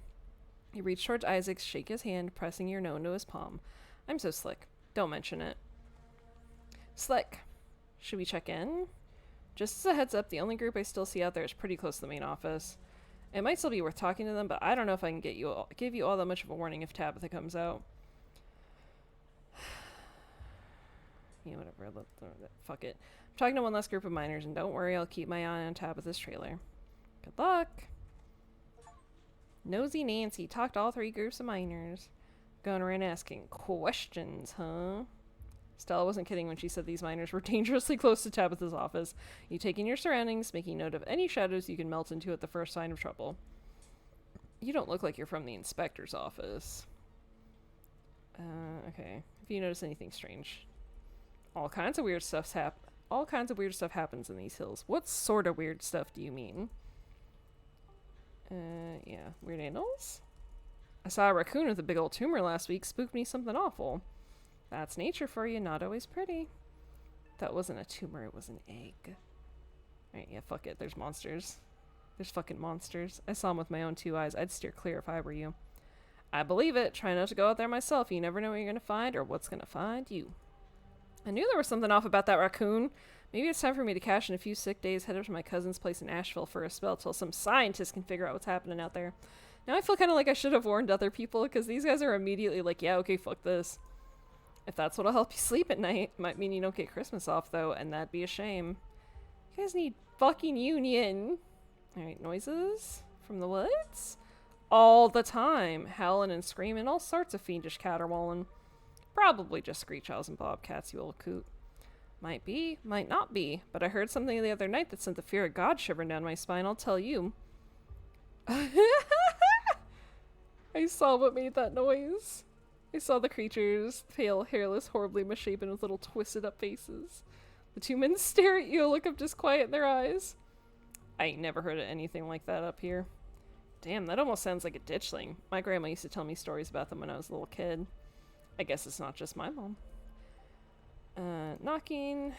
You reach towards Isaac, shake his hand, pressing your note into his palm. I'm so slick. Don't mention it. Slick. Should we check in? Just as a heads up, the only group I still see out there is pretty close to the main office. It might still be worth talking to them, but I don't know if I can give you all that much of a warning if Tabitha comes out. Yeah, whatever. Fuck it. I'm talking to one last group of miners, and don't worry, I'll keep my eye on Tabitha's trailer. Good luck! Nosy Nancy talked to all three groups of miners. Going around asking questions, huh? Stella wasn't kidding when she said these miners were dangerously close to Tabitha's office. You take in your surroundings, making note of any shadows you can melt into at the first sign of trouble. You don't look like you're from the inspector's office. Okay. If you notice anything strange. All kinds of weird stuff happens in these hills. What sort of weird stuff do you mean? Yeah. Weird animals? I saw a raccoon with a big old tumor last week. Spooked me something awful. That's nature for you, not always pretty. That wasn't a tumor, it was an egg. Alright, yeah, fuck it. There's monsters. There's fucking monsters. I saw them with my own two eyes. I'd steer clear if I were you. I believe it. Try not to go out there myself. You never know what you're gonna find or what's gonna find you. I knew there was something off about that raccoon. Maybe it's time for me to cash in a few sick days, head up to my cousin's place in Asheville for a spell till some scientist can figure out what's happening out there. Now I feel kind of like I should have warned other people, because these guys are immediately like, yeah, okay, fuck this. If that's what'll help you sleep at night, might mean you don't get Christmas off, though, and that'd be a shame. You guys need fucking union. Alright, noises from the woods? All the time. Howling and screaming, all sorts of fiendish caterwauling. Probably just screech owls and bobcats, you old coot. Might be, might not be, but I heard something the other night that sent the fear of God shivering down my spine, I'll tell you. I saw what made that noise. I saw the creatures, pale, hairless, horribly misshapen with little twisted up faces. The two men stare at you, a look of disquiet in their eyes. I ain't never heard of anything like that up here. Damn, that almost sounds like a ditchling. My grandma used to tell me stories about them when I was a little kid. I guess it's not just my mom. Knocking.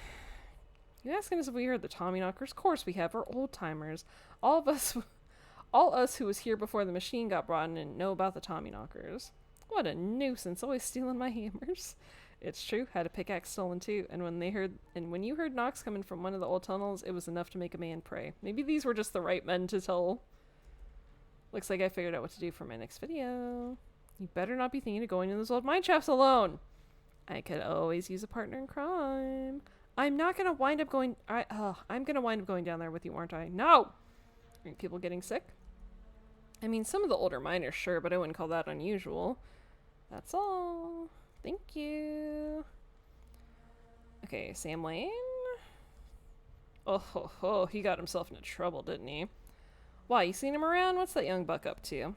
You asking us if we heard the Tommyknockers? Of course we have. We're old timers. All us who was here before the machine got brought in and know about the Tommyknockers. What a nuisance, always stealing my hammers. It's true, had a pickaxe stolen too, and when you heard knocks coming from one of the old tunnels, it was enough to make a man pray. Maybe these were just the right men to tell. Looks like I figured out what to do for my next video. You better not be thinking of going in those old mine shafts alone. I could always use a partner in crime. I'm gonna wind up going down there with you, aren't I? No! Are people getting sick? I mean, some of the older miners, sure, but I wouldn't call that unusual. That's all. Thank you. Okay, Sam Lane. Oh, he got himself into trouble, didn't he? Why, you seen him around? What's that young buck up to?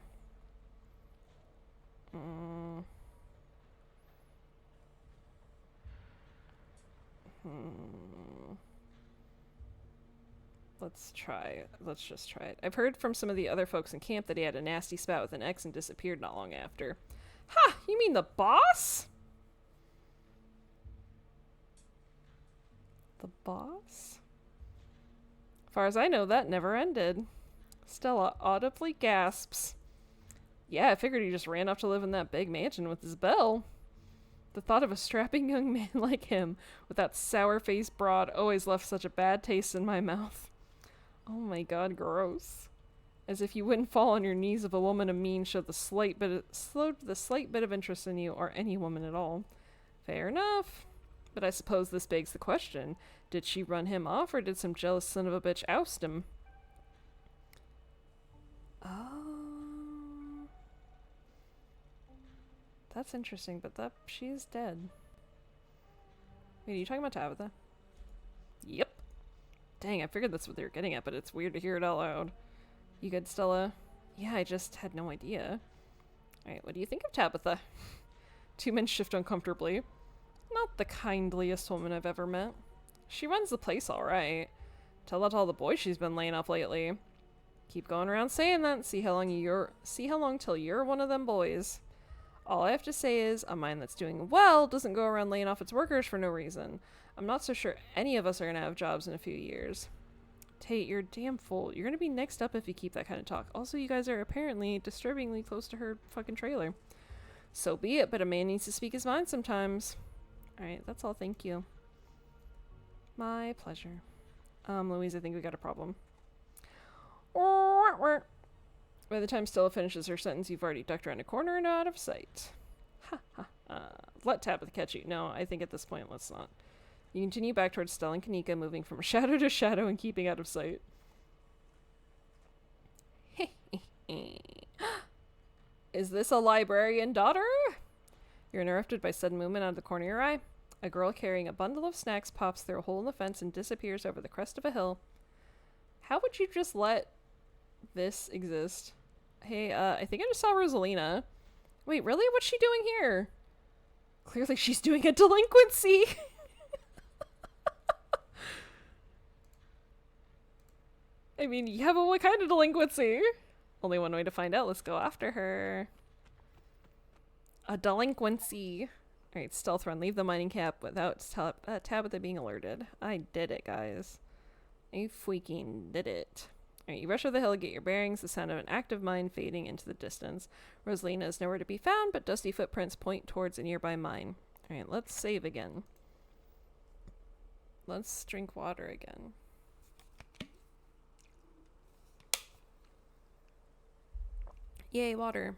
Let's just try it. I've heard from some of the other folks in camp that he had a nasty spat with an ex and disappeared not long after. Ha! You mean the boss? The boss? As far as I know, that never ended. Stella audibly gasps. Yeah, I figured he just ran off to live in that big mansion with his belle. The thought of a strapping young man like him, with that sour-faced broad, always left such a bad taste in my mouth. Oh my god, gross. As if you wouldn't fall on your knees if a woman of means showed the slight bit of interest in you, or any woman at all. Fair enough. But I suppose this begs the question, did she run him off, or did some jealous son of a bitch oust him? Oh. That's interesting, but she's dead. Wait, are you talking about Tabitha? Yep. Dang, I figured that's what they were getting at, but it's weird to hear it out loud. You good, Stella? Yeah, I just had no idea. Alright, what do you think of Tabitha? Two men shift uncomfortably. Not the kindliest woman I've ever met. She runs the place alright. Tell that to all the boys she's been laying off lately. Keep going around saying that, see how long till you're one of them boys. All I have to say is, a mine that's doing well doesn't go around laying off its workers for no reason. I'm not so sure any of us are gonna have jobs in a few years. Tate, you're damn fool. You're gonna be next up if you keep that kind of talk. Also, you guys are apparently disturbingly close to her fucking trailer. So be it, but a man needs to speak his mind sometimes. Alright, that's all, thank you. My pleasure. Louise, I think we got a problem. By the time Stella finishes her sentence, you've already ducked around a corner and out of sight. Ha ha ha. Let Tabitha catch you. No, I think at this point, let's not. You continue back towards Stella and Kanika, moving from shadow to shadow and keeping out of sight. Is this a librarian daughter? You're interrupted by sudden movement out of the corner of your eye. A girl carrying a bundle of snacks pops through a hole in the fence and disappears over the crest of a hill. How would you just let this exist? Hey, I think I just saw Rosalina. Wait, really? What's she doing here? Clearly she's doing a delinquency! I mean, yeah, but what kind of delinquency? Only one way to find out. Let's go after her. A delinquency. Alright, stealth run. Leave the mining camp without Tabitha being alerted. I did it, guys. I freaking did it. Alright, you rush over the hill, get your bearings, the sound of an active mine fading into the distance. Rosalina is nowhere to be found, but dusty footprints point towards a nearby mine. Alright, let's save again. Let's drink water again. Yay, water.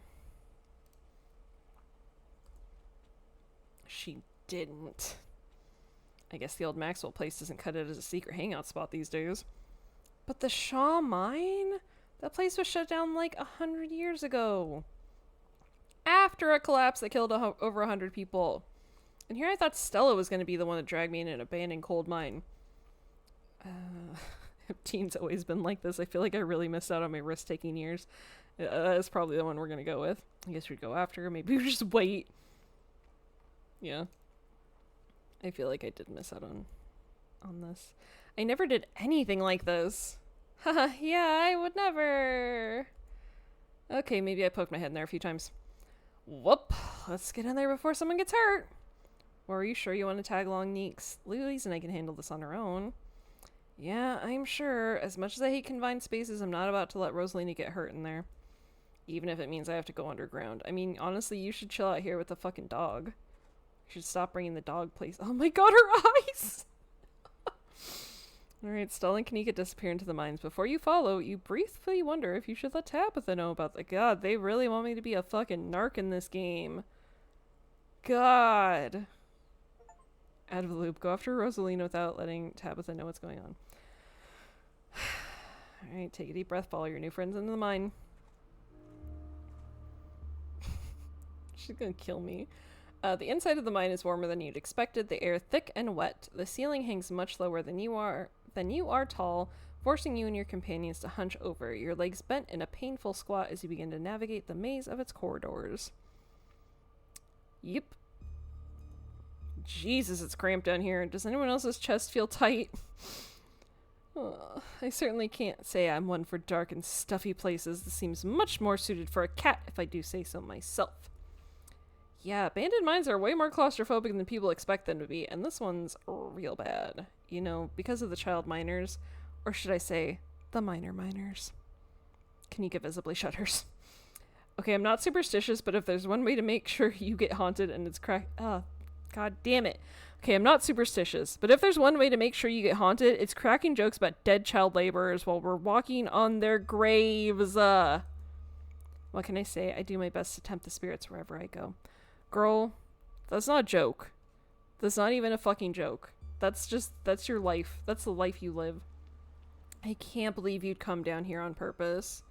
She didn't. I guess the old Maxwell place doesn't cut it as a secret hangout spot these days. But the Shaw Mine? That place was shut down like 100 years ago. After a collapse that killed over 100 people. And here I thought Stella was going to be the one that dragged me in an abandoned cold mine. Teen's always been like this. I feel like I really missed out on my risk-taking years. That's probably the one we're going to go with. I guess we'd go after her. Maybe we just wait. Yeah. I feel like I did miss out on this. I never did anything like this. Haha, yeah, I would never. Okay, maybe I poked my head in there a few times. Whoop. Let's get in there before someone gets hurt. Or are you sure you want to tag along, Neeks? Louise and I can handle this on our own. Yeah, I'm sure. As much as I hate confined spaces, I'm not about to let Rosalina get hurt in there. Even if it means I have to go underground. I mean, honestly, you should chill out here with the fucking dog. You should stop bringing the dog place. Oh my god, her eyes! Alright, Stella and Kanika disappear into the mines. Before you follow, you briefly wonder if you should let Tabitha know about the— God, they really want me to be a fucking narc in this game. God. Out of the loop. Go after Rosalina without letting Tabitha know what's going on. Alright, take a deep breath. Follow your new friends into the mine. She's gonna kill me. The inside of the mine is warmer than you'd expected. The air thick and wet. The ceiling hangs much lower than you are tall, forcing you and your companions to hunch over, your legs bent in a painful squat as you begin to navigate the maze of its corridors. Yep. Jesus, it's cramped down here. Does anyone else's chest feel tight? I certainly can't say I'm one for dark and stuffy places. This seems much more suited for a cat, if I do say so myself. Yeah, abandoned mines are way more claustrophobic than people expect them to be, and this one's real bad. You know, because of the child miners. Or should I say, the minor miners. Kanika visibly shudders. Okay, I'm not superstitious, but if there's one way to make sure you get haunted and it's God damn it. Okay, I'm not superstitious, but if there's one way to make sure you get haunted, it's cracking jokes about dead child laborers while we're walking on their graves. What can I say? I do my best to tempt the spirits wherever I go. Girl, that's not a joke. That's not even a fucking joke. That's your life. That's the life you live. I can't believe you'd come down here on purpose.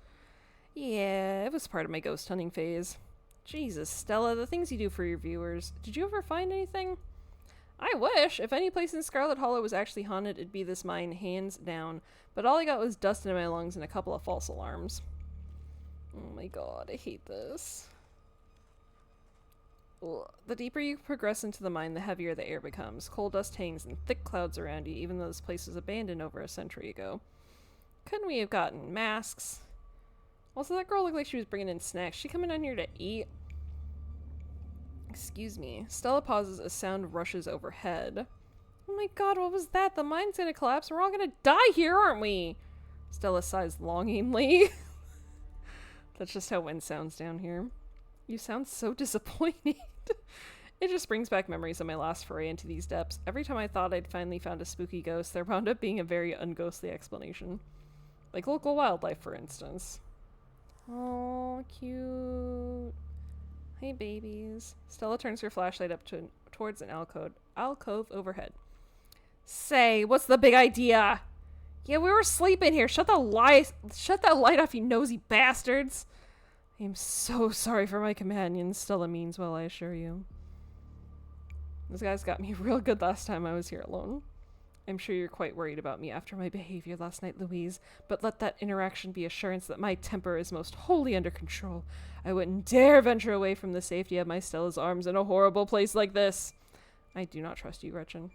Yeah, it was part of my ghost hunting phase. Jesus, Stella, the things you do for your viewers. Did you ever find anything? I wish. If any place in Scarlet Hollow was actually haunted, it'd be this mine, hands down. But all I got was dust in my lungs and a couple of false alarms. Oh my god, I hate this. Ugh. The deeper you progress into the mine, the heavier the air becomes. Coal dust hangs in thick clouds around you, even though this place was abandoned over a century ago. Couldn't we have gotten masks? Also, that girl looked like she was bringing in snacks. She coming down here to eat? Excuse me. Stella pauses as sound rushes overhead. Oh my god, what was that? The mine's gonna collapse. We're all gonna die here, aren't we? Stella sighs longingly. That's just how wind sounds down here. You sound so disappointed. It just brings back memories of my last foray into these depths. Every time I thought I'd finally found a spooky ghost, there wound up being a very unghostly explanation. Like local wildlife, for instance. Oh, cute. Hey, babies. Stella turns her flashlight up towards an alcove overhead. Say, what's the big idea? Yeah, we were sleeping here. Shut that light off, you nosy bastards. I am so sorry for my companions, Stella means well, I assure you. This guy's got me real good last time I was here alone. I'm sure you're quite worried about me after my behavior last night, Louise, but let that interaction be assurance that my temper is most wholly under control. I wouldn't dare venture away from the safety of my Stella's arms in a horrible place like this. I do not trust you, Gretchen.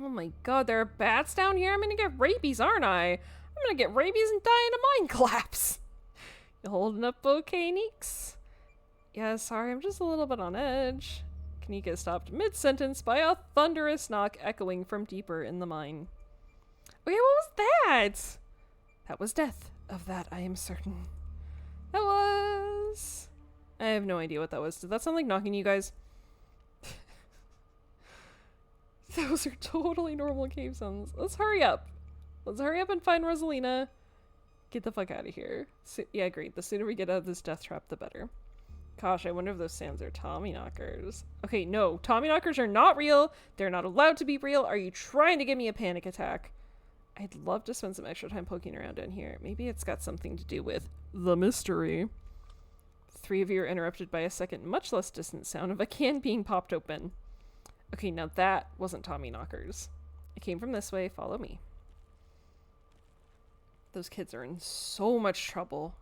Oh my god, there are bats down here? I'm gonna get rabies, aren't I? I'm gonna get rabies and die in a mine collapse. You holding up okay, Neeks? Yeah, sorry, I'm just a little bit on edge. Kanika stopped mid-sentence by a thunderous knock echoing from deeper in the mine. Okay, what was that? That was death. Of that I am certain. That was... I have no idea what that was. Did that sound like knocking, you guys? Those are totally normal cave sounds. Let's hurry up. Let's hurry up and find Rosalina. Get the fuck out of here. Yeah, agreed. The sooner we get out of this death trap, the better. Gosh, I wonder if those sounds are Tommyknockers. Okay, no. Tommyknockers are not real. They're not allowed to be real. Are you trying to give me a panic attack? I'd love to spend some extra time poking around down here. Maybe it's got something to do with the mystery. Three of you are interrupted by a second, much less distant sound of a can being popped open. Okay, now that wasn't Tommyknockers. It came from this way. Follow me. Those kids are in so much trouble.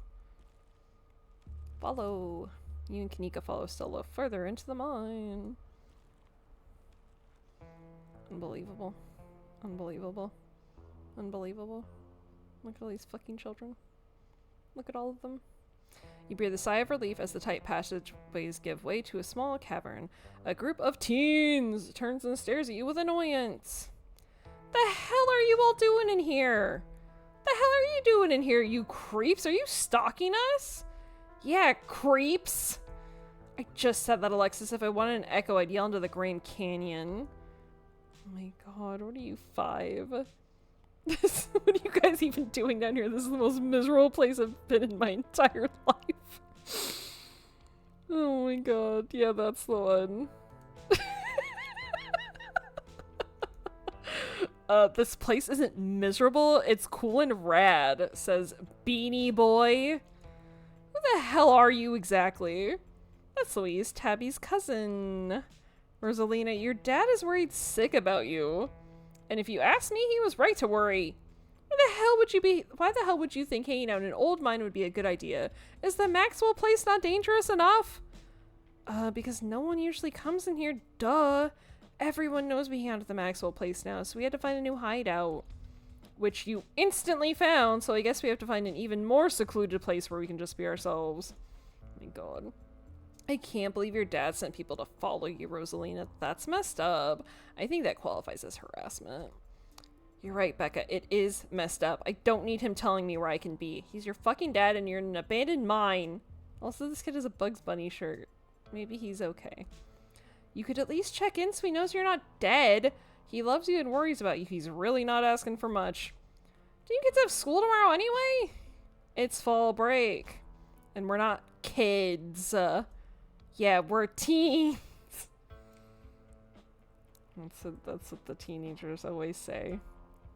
Follow. You and Kanika follow Stella further into the mine. Unbelievable. Unbelievable. Unbelievable. Look at all these fucking children. Look at all of them. You breathe a sigh of relief as the tight passageways give way to a small cavern. A group of teens turns and stares at you with annoyance. The hell are you all doing in here? The hell are you doing in here, you creeps? Are you stalking us? Yeah, creeps. I just said that, Alexis. If I wanted an echo, I'd yell into the Grand Canyon. Oh my god, what are you, 5? What are you guys even doing down here? This is the most miserable place I've been in my entire life. Oh my god, yeah, that's the one. This place isn't miserable, it's cool and rad, says Beanie Boy. Who the hell are you exactly? That's Louise, Tabby's cousin. Rosalina, your dad is worried sick about you. And if you ask me, he was right to worry. Why the hell would you think hanging out in an old mine would be a good idea? Is the Maxwell place not dangerous enough? Because no one usually comes in here, duh. Everyone knows we hang out at the Maxwell place now, so we had to find a new hideout. Which you instantly found, so I guess we have to find an even more secluded place where we can just be ourselves. Oh my god. I can't believe your dad sent people to follow you, Rosalina. That's messed up. I think that qualifies as harassment. You're right, Becca. It is messed up. I don't need him telling me where I can be. He's your fucking dad and you're in an abandoned mine. Also, this kid has a Bugs Bunny shirt. Maybe he's okay. You could at least check in so he knows you're not dead. He loves you and worries about you. He's really not asking for much. Do you kids have school tomorrow anyway? It's fall break. And we're not kids. Yeah, we're teens. That's what the teenagers always say.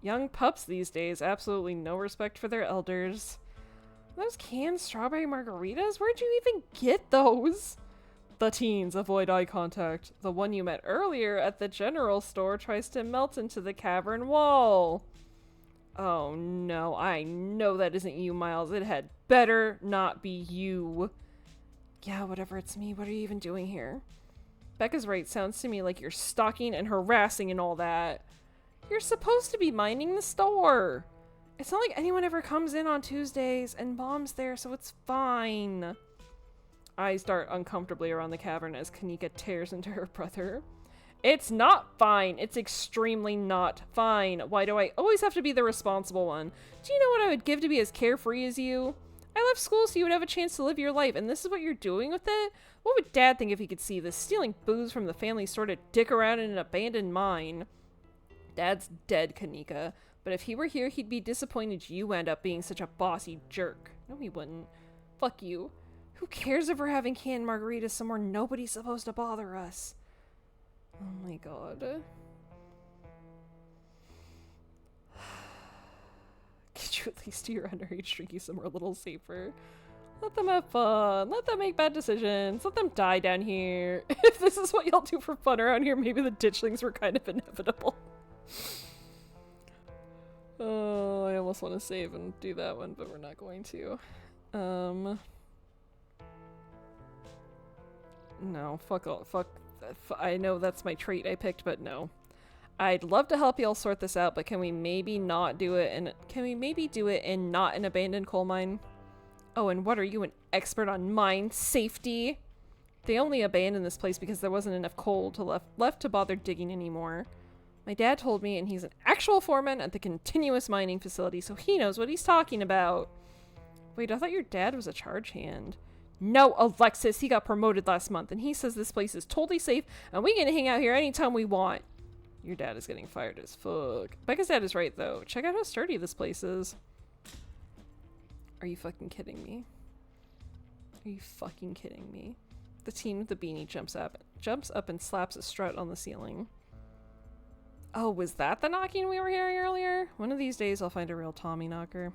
Young pups these days, absolutely no respect for their elders. Those canned strawberry margaritas? Where'd you even get those? The teens avoid eye contact. The one you met earlier at the general store tries to melt into the cavern wall. Oh no, I know that isn't you, Miles. It had better not be you. Yeah, whatever, it's me. What are you even doing here? Becca's right. Sounds to me like you're stalking and harassing and all that. You're supposed to be minding the store. It's not like anyone ever comes in on Tuesdays, and Mom's there, so it's fine. Eyes dart uncomfortably around the cavern as Kanika tears into her brother. It's not fine. It's extremely not fine. Why do I always have to be the responsible one? Do you know what I would give to be as carefree as you? I left school so you would have a chance to live your life, and this is what you're doing with it? What would Dad think if he could see this? Stealing booze from the family store to dick around in an abandoned mine. Dad's dead, Kanika. But if he were here, he'd be disappointed you wound up being such a bossy jerk. No, he wouldn't. Fuck you. Who cares if we're having canned margaritas somewhere nobody's supposed to bother us? Oh my god. Could you at least do your underage drinking somewhere a little safer? Let them have fun. Let them make bad decisions. Let them die down here. If this is what y'all do for fun around here, maybe the ditchlings were kind of inevitable. Oh, I almost want to save and do that one, but we're not going to. No, fuck all. I know that's my trait I picked, but no. I'd love to help y'all sort this out, but can we maybe not do it and can we maybe do it in not an abandoned coal mine? Oh, and what are you, an expert on mine safety? They only abandoned this place because there wasn't enough coal to left to bother digging anymore. My dad told me, and he's an actual foreman at the continuous mining facility, so he knows what he's talking about. Wait, I thought your dad was a charge hand. No, Alexis, he got promoted last month, and he says this place is totally safe, and we can hang out here anytime we want. Your dad is getting fired as fuck. Becca's dad is right, though. Check out how sturdy this place is. Are you fucking kidding me? Are you fucking kidding me? The teen with the beanie jumps up and slaps a strut on the ceiling. Oh, was that the knocking we were hearing earlier? One of these days I'll find a real Tommy knocker.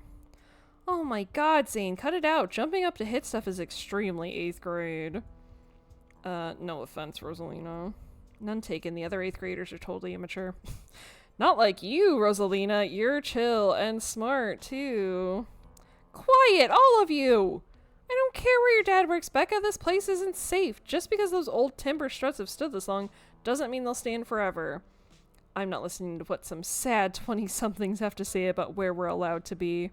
Oh my god, Zane, cut it out. Jumping up to hit stuff is extremely 8th grade. No offense, Rosalina. None taken. The other 8th graders are totally immature. Not like you, Rosalina. You're chill and smart, too. Quiet, all of you! I don't care where your dad works, Becca. This place isn't safe. Just because those old timber struts have stood this long doesn't mean they'll stand forever. I'm not listening to what some sad 20-somethings have to say about where we're allowed to be.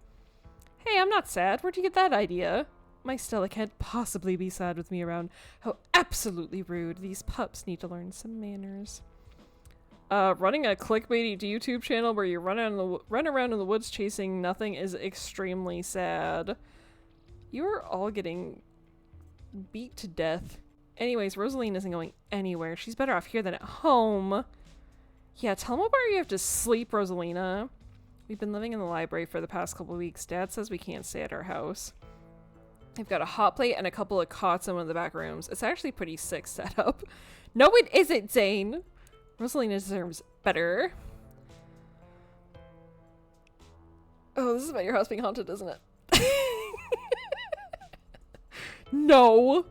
Hey, I'm not sad. Where'd you get that idea? My Stella can't possibly be sad with me around. How absolutely rude. These pups need to learn some manners. Running a clickbaity YouTube channel where you run around in the woods chasing nothing is extremely sad. You're all getting beat to death. Anyways, Rosaline isn't going anywhere. She's better off here than at home. Yeah, tell them where you have to sleep, Rosalina. We've been living in the library for the past couple of weeks. Dad says we can't stay at our house. They've got a hot plate and a couple of cots in one of the back rooms. It's actually pretty sick setup. No, it isn't, Zane. Rosalina deserves better. Oh, this is about your house being haunted, isn't it? No.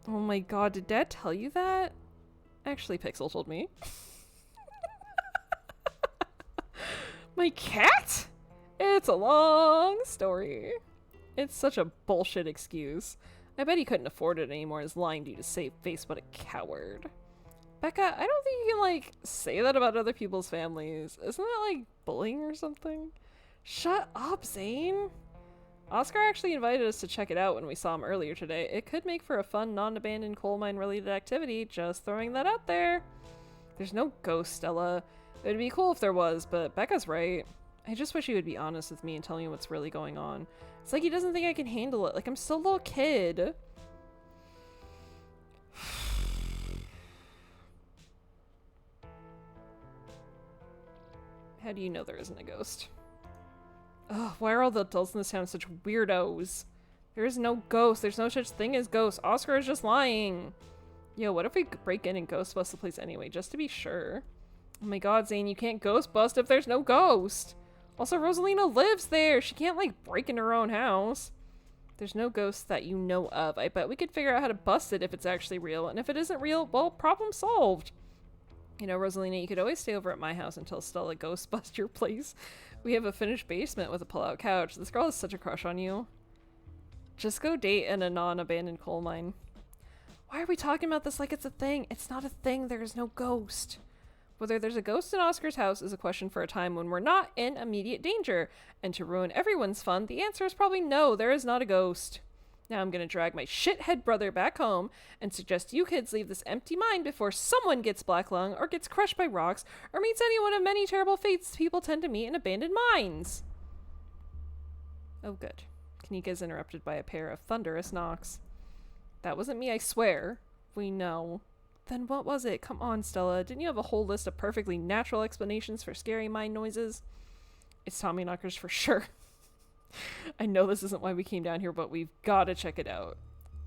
Oh my god, did Dad tell you that? Actually, Pixel told me. My cat? It's a long story. It's such a bullshit excuse. I bet he couldn't afford it anymore and is lying to you to save face. What a coward. Becca, I don't think you can, like, say that about other people's families. Isn't that, like, bullying or something? Shut up, Zane. Oscar actually invited us to check it out when we saw him earlier today. It could make for a fun, non-abandoned coal mine related activity. Just throwing that out there. There's no ghost, Stella. It'd be cool if there was, but Becca's right. I just wish he would be honest with me and tell me what's really going on. It's like he doesn't think I can handle it. Like, I'm still a little kid. How do you know there isn't a ghost? Ugh, why are all the adults in this town such weirdos? There is no ghost. There's no such thing as ghosts. Oscar is just lying. Yo, what if we break in and ghost bust the place anyway, just to be sure? Oh my god, Zane, you can't ghost bust if there's no ghost. Also, Rosalina lives there. She can't, like, break into her own house. There's no ghost that you know of. I bet we could figure out how to bust it if it's actually real. And if it isn't real, well, problem solved. You know, Rosalina, you could always stay over at my house until Stella ghost busts your place. We have a finished basement with a pull-out couch. This girl has such a crush on you. Just go date in a non-abandoned coal mine. Why are we talking about this like it's a thing? It's not a thing. There is no ghost. Whether there's a ghost in Oscar's house is a question for a time when we're not in immediate danger. And to ruin everyone's fun, the answer is probably no, there is not a ghost. Now I'm gonna drag my shithead brother back home and suggest you kids leave this empty mine before someone gets black lung or gets crushed by rocks or meets any one of many terrible fates people tend to meet in abandoned mines. Oh good. Kanika is interrupted by a pair of thunderous knocks. That wasn't me, I swear. We know. Then what was it? Come on, Stella. Didn't you have a whole list of perfectly natural explanations for scary mine noises? It's Tommy knockers for sure. I know this isn't why we came down here, but we've got to check it out.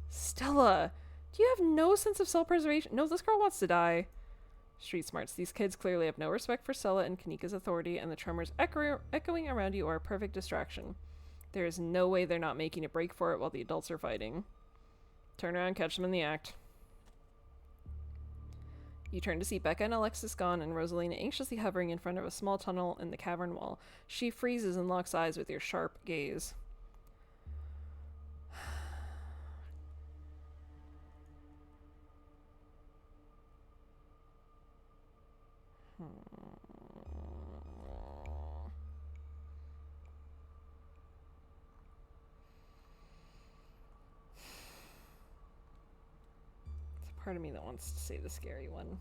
Stella, do you have no sense of self-preservation? No, this girl wants to die. Street smarts. These kids clearly have no respect for Stella and Kanika's authority, and the tremors echoing around you are a perfect distraction. There is no way they're not making a break for it while the adults are fighting. Turn around, catch them in the act. You turn to see Becca and Alexis gone and Rosalina anxiously hovering in front of a small tunnel in the cavern wall. She freezes and locks eyes with your sharp gaze. Part of me that wants to say the scary one.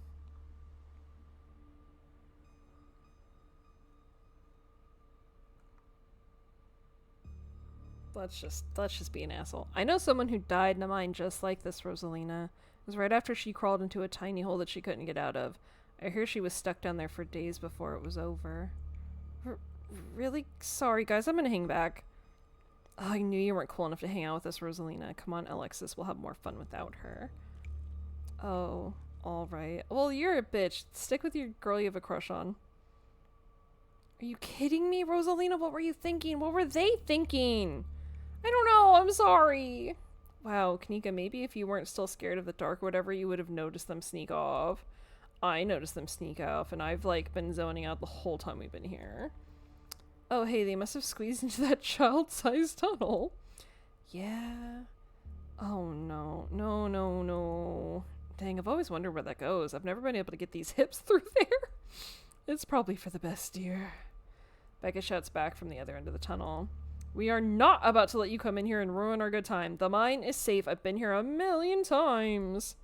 Let's just be an asshole. I know someone who died in a mine just like this, Rosalina. It was right after she crawled into a tiny hole that she couldn't get out of. I hear she was stuck down there for days before it was over. Really? Sorry, guys. I'm gonna hang back. Oh, I knew you weren't cool enough to hang out with us, Rosalina. Come on, Alexis. We'll have more fun without her. Oh, alright. Well, you're a bitch. Stick with your girl you have a crush on. Are you kidding me, Rosalina? What were you thinking? What were they thinking? I don't know. I'm sorry. Wow, Kanika, maybe if you weren't still scared of the dark or whatever, you would have noticed them sneak off. I noticed them sneak off, and I've, like, been zoning out the whole time we've been here. Oh, hey, they must have squeezed into that child-sized tunnel. Yeah. Oh, no. No, no, no. Dang, I've always wondered where that goes. I've never been able to get these hips through there. It's probably for the best, dear. Becca shouts back from the other end of the tunnel. We are not about to let you come in here and ruin our good time. The mine is safe. I've been here a million times.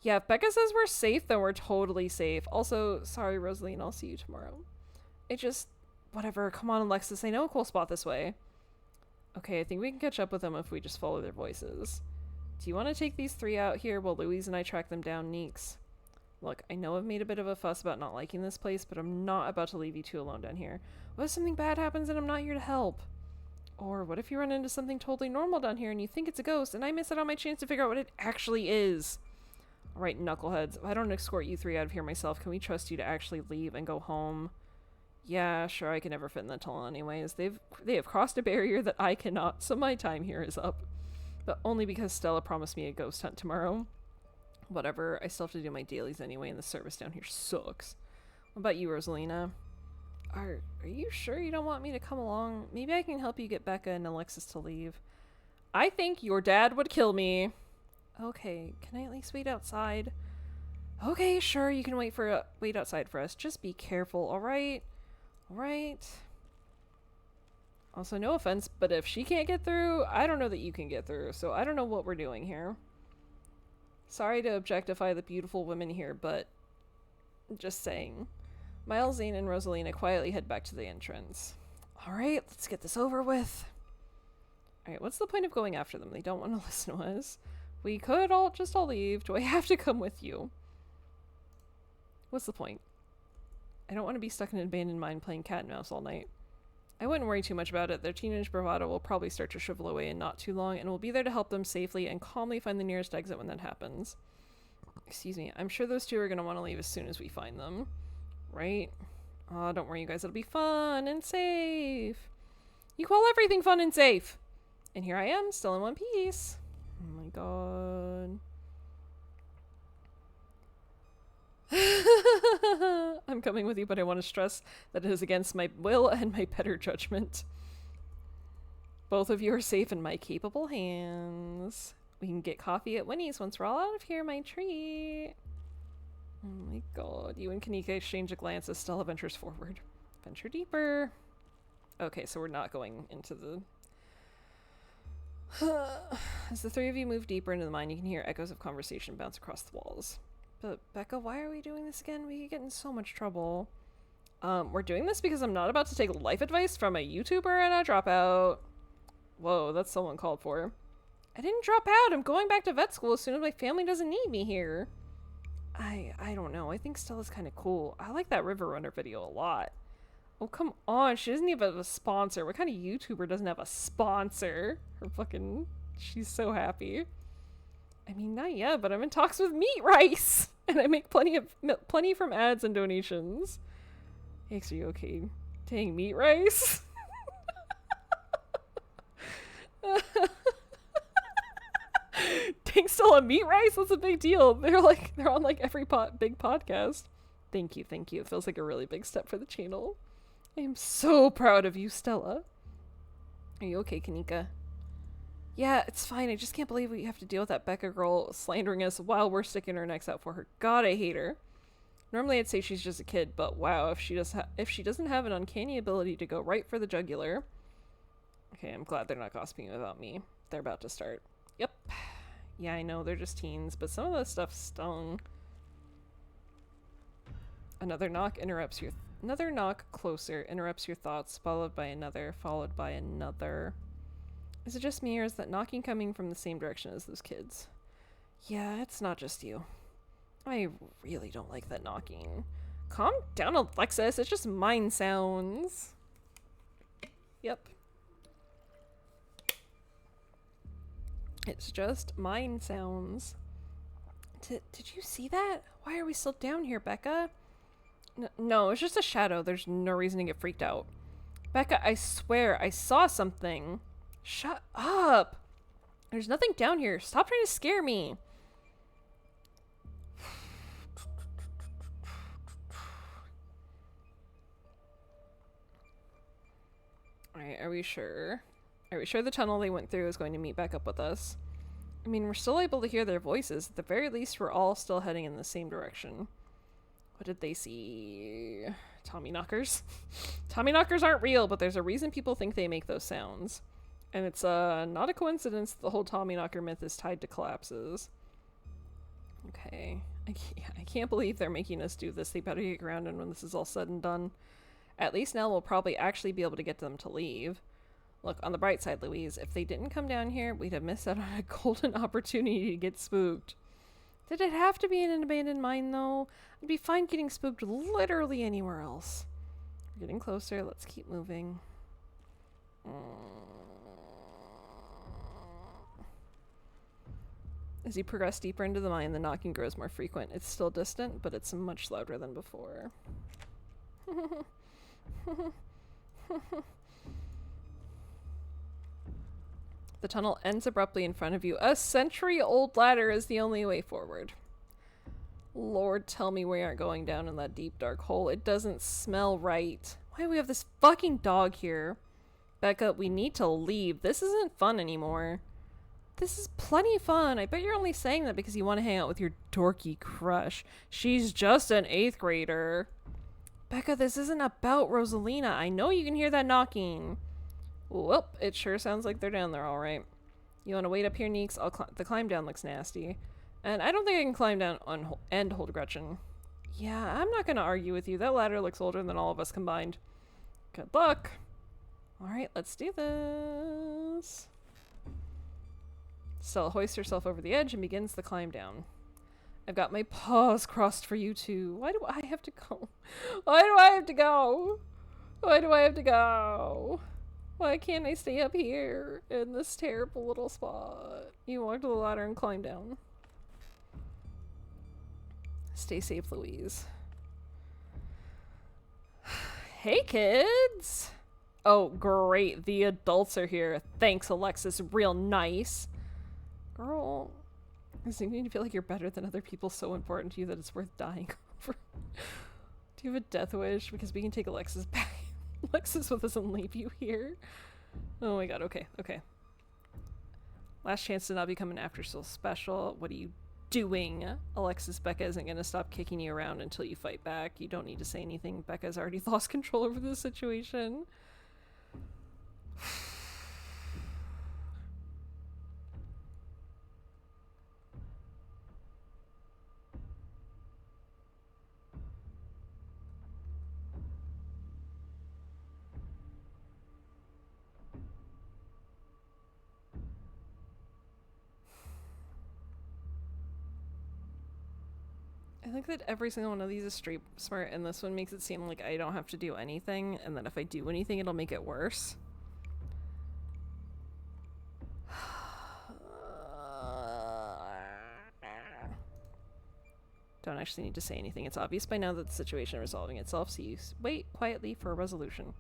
Yeah, if Becca says we're safe, then we're totally safe. Also, sorry, Rosaline, I'll see you tomorrow. It just... Whatever, come on, Alexis, I know a cool spot this way. Okay, I think we can catch up with them if we just follow their voices. Do you want to take these 3 out here while Louise and I track them down, Neeks? Look, I know I've made a bit of a fuss about not liking this place, but I'm not about to leave you two alone down here. What if something bad happens and I'm not here to help? Or what if you run into something totally normal down here and you think it's a ghost and I miss out on my chance to figure out what it actually is? Alright, knuckleheads, if I don't escort you 3 out of here myself, can we trust you to actually leave and go home? Yeah, sure, I can never fit in the tunnel anyways. They have crossed a barrier that I cannot, so my time here is up. But only because Stella promised me a ghost hunt tomorrow. Whatever, I still have to do my dailies anyway, and the service down here sucks. What about you, Rosalina? Are you sure you don't want me to come along? Maybe I can help you get Becca and Alexis to leave. I think your dad would kill me. Okay, can I at least wait outside? Okay, sure, you can wait outside for us. Just be careful, alright? Alright. Also, no offense, but if she can't get through, I don't know that you can get through, so I don't know what we're doing here. Sorry to objectify the beautiful women here, but just saying. Miles, Zane, and Rosalina quietly head back to the entrance. Alright, let's get this over with. Alright, what's the point of going after them? They don't want to listen to us. We could all leave. Do I have to come with you? What's the point? I don't want to be stuck in an abandoned mine playing cat and mouse all night. I wouldn't worry too much about it. Their teenage bravado will probably start to shrivel away in not too long, and we'll be there to help them safely and calmly find the nearest exit when that happens. Excuse me, I'm sure those two are going to want to leave as soon as we find them. Right? Aw, don't worry you guys, it'll be fun and safe. You call everything fun and safe! And here I am, still in one piece. Oh my god. I'm coming with you, but I want to stress that it is against my will and my better judgment. Both of you are safe in my capable hands. We can get coffee at Winnie's once we're all out of here, my treat. Oh my god. You and Kanika exchange a glance as Stella ventures forward. Venture deeper. Okay, so we're not going into the... As the 3 of you move deeper into the mine, you can hear echoes of conversation bounce across the walls. But Becca, why are we doing this again? We could get in so much trouble. We're doing this because I'm not about to take life advice from a YouTuber and a dropout. Whoa, that's someone called for. I didn't drop out. I'm going back to vet school as soon as my family doesn't need me here. I don't know. I think Stella's kind of cool. I like that River Runner video a lot. Oh, come on. She doesn't even have a sponsor. What kind of YouTuber doesn't have a sponsor? She's so happy. I mean, not yet, but I'm in talks with Meat Rice, and I make plenty from ads and donations. Are you okay? Dang, Meat Rice. Dang, still a Meat Rice? That's a big deal. They're on like every big podcast. Thank you. It feels like a really big step for the channel. I am so proud of you, Stella. Are you okay, Kanika? Yeah, it's fine. I just can't believe we have to deal with that Becca girl slandering us while we're sticking our necks out for her. God, I hate her. Normally I'd say she's just a kid, but wow, if she doesn't have an uncanny ability to go right for the jugular. Okay, I'm glad they're not gossiping about me. They're about to start. Yep. Yeah, I know, they're just teens, but some of the stuff stung. Another knock closer interrupts your thoughts, followed by another. Is it just me, or is that knocking coming from the same direction as those kids? Yeah, it's not just you. I really don't like that knocking. Calm down, Alexis. It's just mine sounds. Yep. It's just mine sounds. Did you see that? Why are we still down here, Becca? No, it's just a shadow. There's no reason to get freaked out. Becca, I swear, I saw something. Shut up! There's nothing down here. Stop trying to scare me. Alright, are we sure? Are we sure the tunnel they went through is going to meet back up with us? I mean, we're still able to hear their voices. At the very least, we're all still heading in the same direction. What did they see? Tommy knockers? Tommy knockers aren't real, but there's a reason people think they make those sounds. And it's not a coincidence that the whole Tommy knocker myth is tied to collapses. Okay. I can't believe they're making us do this. They better get grounded when this is all said and done. At least now we'll probably actually be able to get them to leave. Look, on the bright side, Louise, if they didn't come down here, we'd have missed out on a golden opportunity to get spooked. Did it have to be in an abandoned mine, though? I'd be fine getting spooked literally anywhere else. We're getting closer. Let's keep moving. As you progress deeper into the mine, the knocking grows more frequent. It's still distant, but it's much louder than before. The tunnel ends abruptly in front of you. A century-old ladder is the only way forward. Lord, tell me we aren't going down in that deep, dark hole. It doesn't smell right. Why do we have this fucking dog here? Becca, we need to leave. This isn't fun anymore. This is plenty fun. I bet you're only saying that because you want to hang out with your dorky crush. She's just an 8th grader. Becca, this isn't about Rosalina. I know you can hear that knocking. Well, it sure sounds like they're down there all right. You want to wait up here, Neeks? The climb down looks nasty. And I don't think I can climb down and hold Gretchen. Yeah, I'm not going to argue with you. That ladder looks older than all of us combined. Good luck. All right, let's do this. Stella hoists herself over the edge and begins the climb down. I've got my paws crossed for you too. Why do I have to go? Why do I have to go? Why do I have to go? Why can't I stay up here in this terrible little spot? You walk to the ladder and climb down. Stay safe, Louise. Hey, kids! Oh, great. The adults are here. Thanks, Alexis. Real nice. Girl, does it mean you feel like you're better than other people so important to you that it's worth dying over? Do you have a death wish? Because we can take Alexis back. Alexis with us and leave you here. Oh my god, okay, okay. Last chance to not become an after-school special. What are you doing? Alexis, Becca isn't going to stop kicking you around until you fight back. You don't need to say anything. Becca's already lost control over the situation. I think that every single one of these is street smart, and this one makes it seem like I don't have to do anything, and that if I do anything, it'll make it worse. Don't actually need to say anything. It's obvious by now that the situation is resolving itself, so you wait quietly for a resolution.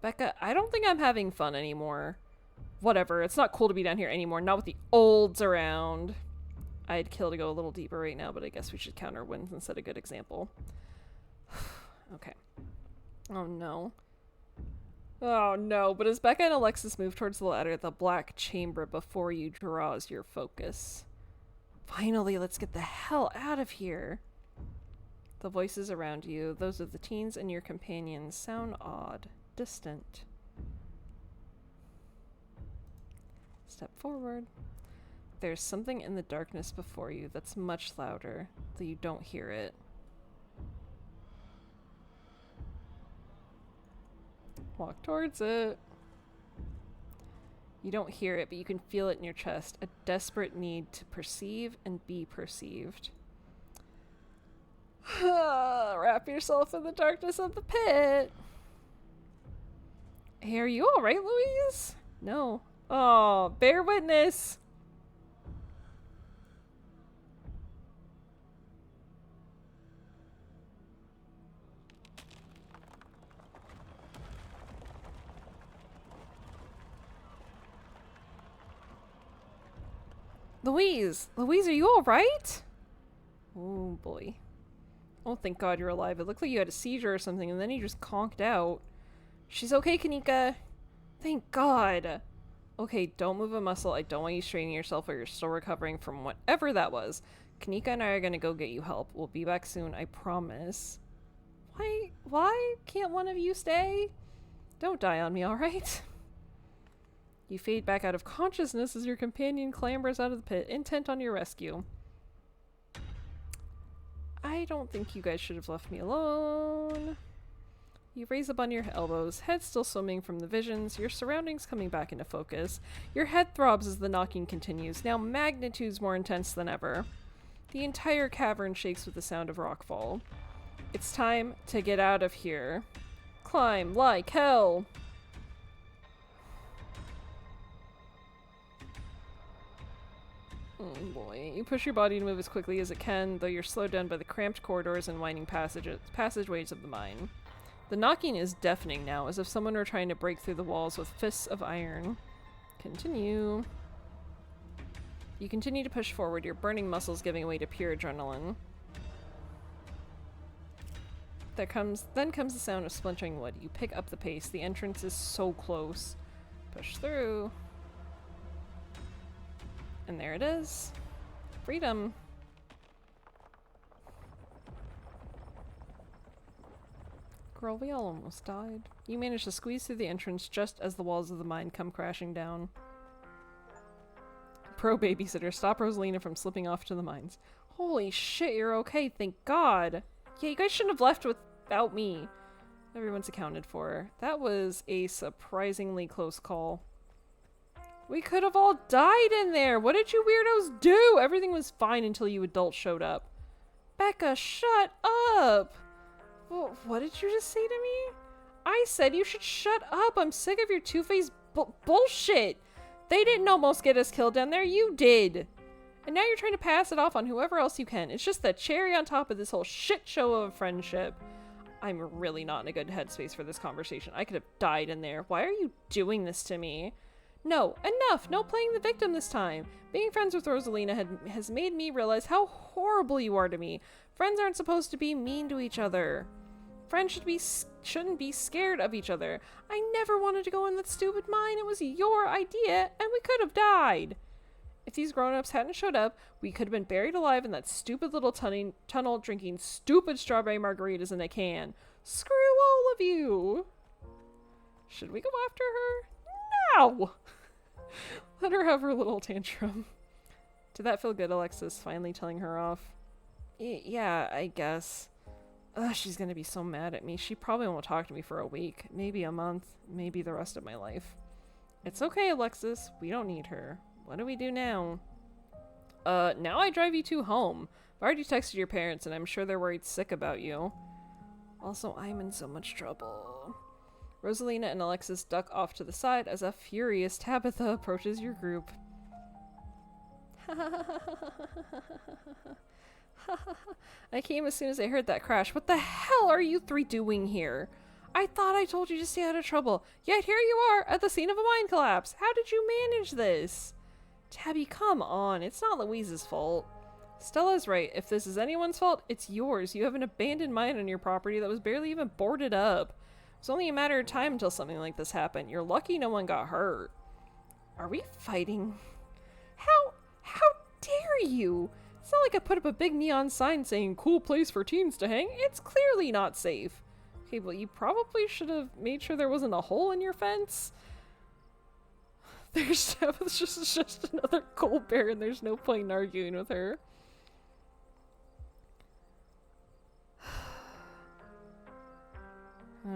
Becca, I don't think I'm having fun anymore. Whatever, it's not cool to be down here anymore, not with the olds around. I'd kill to go a little deeper right now, but I guess we should count our wins and set a good example. Okay. Oh no. Oh no, but as Becca and Alexis move towards the ladder, the black chamber before you draws your focus. Finally, let's get the hell out of here. The voices around you, those of the teens and your companions, sound odd, distant. Step forward. There's something in the darkness before you that's much louder, though you don't hear it. Walk towards it. You don't hear it, but you can feel it in your chest. A desperate need to perceive and be perceived. Wrap yourself in the darkness of the pit. Hey, are you alright, Louise? No. Oh, bear witness. Louise! Louise, are you alright? Oh boy. Oh, thank God you're alive. It looked like you had a seizure or something, and then you just conked out. She's okay, Kanika. Thank God. Okay, don't move a muscle. I don't want you straining yourself while you're still recovering from whatever that was. Kanika and I are gonna go get you help. We'll be back soon, I promise. Why can't one of you stay? Don't die on me, alright? You fade back out of consciousness as your companion clambers out of the pit, intent on your rescue. I don't think you guys should have left me alone. You raise up on your elbows, head still swimming from the visions, your surroundings coming back into focus. Your head throbs as the knocking continues, now magnitudes more intense than ever. The entire cavern shakes with the sound of rockfall. It's time to get out of here. Climb like hell! Oh boy. You push your body to move as quickly as it can, though you're slowed down by the cramped corridors and winding passageways of the mine. The knocking is deafening now, as if someone were trying to break through the walls with fists of iron. Continue. You continue to push forward, your burning muscles giving way to pure adrenaline. Then comes the sound of splintering wood. You pick up the pace. The entrance is so close. Push through. And there it is. Freedom. Girl, we all almost died. You manage to squeeze through the entrance just as the walls of the mine come crashing down. Pro babysitter, stop Rosalina from slipping off to the mines. Holy shit, you're okay, thank God. Yeah, you guys shouldn't have left without me. Everyone's accounted for. That was a surprisingly close call. We could have all died in there. What did you weirdos do? Everything was fine until you adults showed up. Becca, shut up. Well, what did you just say to me? I said you should shut up. I'm sick of your two-faced bullshit. They didn't almost get us killed down there. You did. And now you're trying to pass it off on whoever else you can. It's just the cherry on top of this whole shit show of a friendship. I'm really not in a good headspace for this conversation. I could have died in there. Why are you doing this to me? No, enough! No playing the victim this time! Being friends with Rosalina has made me realize how horrible you are to me. Friends aren't supposed to be mean to each other. Friends shouldn't be scared of each other. I never wanted to go in that stupid mine. It was your idea, and we could have died. If these grown-ups hadn't showed up, we could have been buried alive in that stupid little tunnel drinking stupid strawberry margaritas in a can. Screw all of you! Should we go after her? No! Let her have her little tantrum. Did that feel good, Alexis, finally telling her off? Yeah, I guess. Ugh, she's gonna be so mad at me. She probably won't talk to me for a week, maybe a month, maybe the rest of my life. It's okay, Alexis. We don't need her. What do we do now? Now I drive you two home. I've already texted your parents and I'm sure they're worried sick about you. Also, I'm in so much trouble. Rosalina and Alexis duck off to the side as a furious Tabitha approaches your group. I came as soon as I heard that crash. What the hell are you three doing here? I thought I told you to stay out of trouble. Yet here you are at the scene of a mine collapse. How did you manage this? Tabby, come on. It's not Louise's fault. Stella's right. If this is anyone's fault, it's yours. You have an abandoned mine on your property that was barely even boarded up. It's only a matter of time until something like this happened. You're lucky no one got hurt. Are we fighting? How dare you? It's not like I put up a big neon sign saying cool place for teens to hang. It's clearly not safe. Okay, well, you probably should have made sure there wasn't a hole in your fence. There's just another cold bear and there's no point in arguing with her.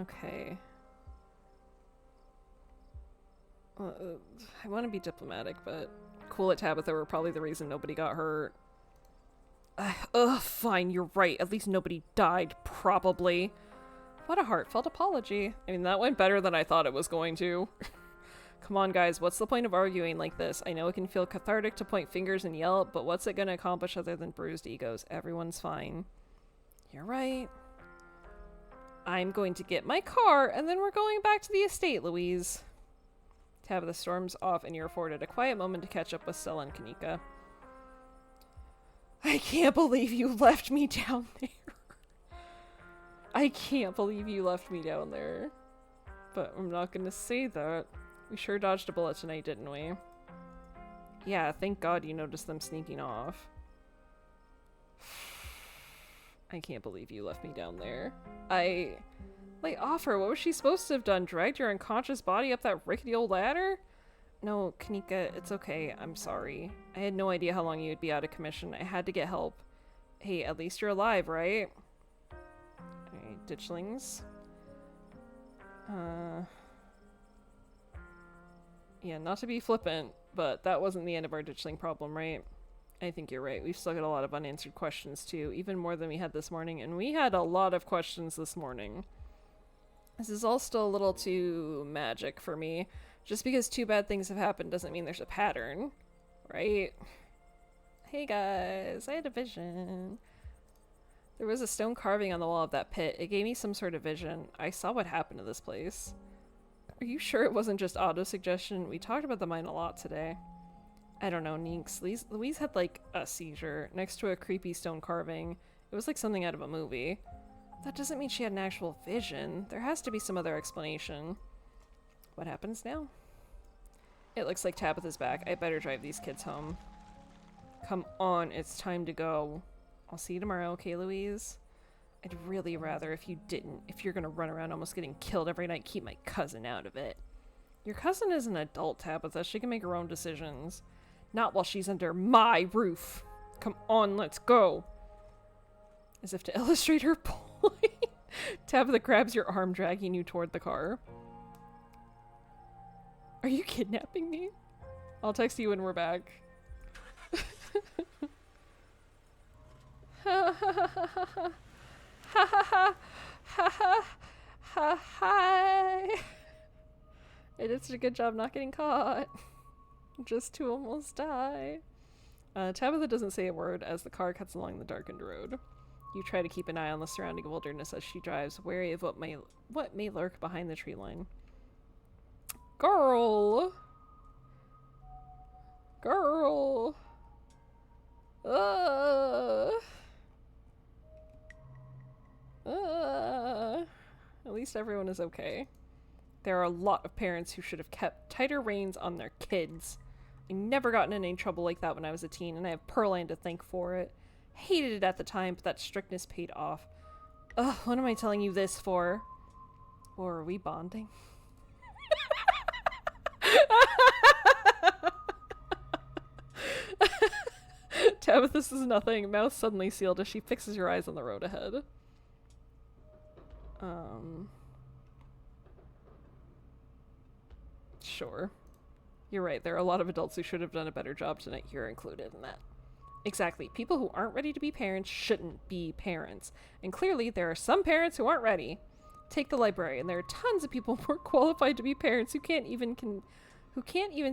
Okay. I want to be diplomatic, but Cool at Tabitha were probably the reason nobody got hurt. Fine, you're right. At least nobody died, probably. What a heartfelt apology. I mean, that went better than I thought it was going to. Come on, guys, what's the point of arguing like this? I know it can feel cathartic to point fingers and yell, but what's it gonna accomplish other than bruised egos? Everyone's fine. You're right. I'm going to get my car, and then we're going back to the estate, Louise. Tabitha storms off, and you're afforded a quiet moment to catch up with Stella and Kanika. I can't believe you left me down there. I can't believe you left me down there. But I'm not gonna say that. We sure dodged a bullet tonight, didn't we? Yeah, thank God you noticed them sneaking off. I can't believe you left me down there. Lay off her. What was she supposed to have done? Dragged your unconscious body up that rickety old ladder? No, Kanika, it's okay. I'm sorry. I had no idea how long you'd be out of commission. I had to get help. Hey, at least you're alive, right? Alright, ditchlings. Yeah, not to be flippant, but that wasn't the end of our ditchling problem, right? I think you're right. We've still got a lot of unanswered questions, too. Even more than we had this morning. And we had a lot of questions this morning. This is all still a little too magic for me. Just because two bad things have happened doesn't mean there's a pattern. Right? Hey guys, I had a vision. There was a stone carving on the wall of that pit. It gave me some sort of vision. I saw what happened to this place. Are you sure it wasn't just auto-suggestion? We talked about the mine a lot today. I don't know, Neeks. Louise had like a seizure next to a creepy stone carving. It was like something out of a movie. That doesn't mean she had an actual vision. There has to be some other explanation. What happens now? It looks like Tabitha's back. I better drive these kids home. Come on, it's time to go. I'll see you tomorrow, okay, Louise? I'd really rather if you didn't. If you're gonna run around almost getting killed every night, keep my cousin out of it. Your cousin is an adult, Tabitha. She can make her own decisions. Not while she's under my roof. Come on, let's go. As if to illustrate her point. Tabitha grabs your arm, dragging you toward the car. Are you kidnapping me? I'll text you when we're back. Ha ha ha ha ha ha ha ha hi. I did such a good job not getting caught. Just to almost die. Tabitha doesn't say a word as the car cuts along the darkened road. You try to keep an eye on the surrounding wilderness as she drives, wary of what may lurk behind the tree line. Girl! Girl! At least everyone is okay. There are a lot of parents who should have kept tighter reins on their kids. I never got in any trouble like that when I was a teen, and I have Pearline to thank for it. Hated it at the time, but that strictness paid off. Ugh, what am I telling you this for? Or are we bonding? Tabitha, this is nothing. Mouth suddenly sealed as she fixes her eyes on the road ahead. Sure. You're right, there are a lot of adults who should have done a better job tonight. You're included in that. Exactly. People who aren't ready to be parents shouldn't be parents. And clearly, there are some parents who aren't ready. Take the librarian. There are tons of people more qualified to be parents who can't even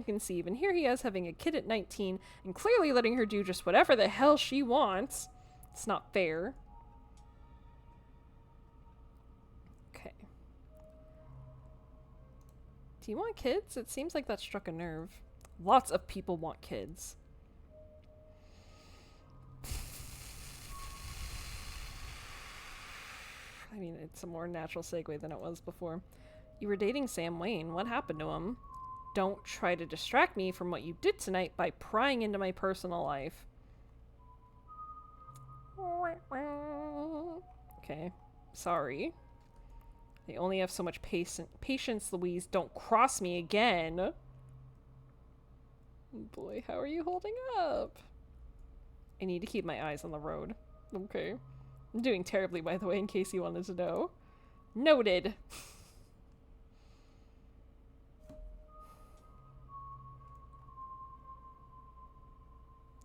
conceive. And here he is having a kid at 19 and clearly letting her do just whatever the hell she wants. It's not fair. Okay. Do you want kids? It seems like that struck a nerve. Lots of people want kids. I mean, it's a more natural segue than it was before. You were dating Sam Wayne. What happened to him? Don't try to distract me from what you did tonight by prying into my personal life. Okay. Sorry. I only have so much patience, Louise. Don't cross me again. Boy, how are you holding up? I need to keep my eyes on the road. Okay. I'm doing terribly, by the way, in case you wanted to know. Noted.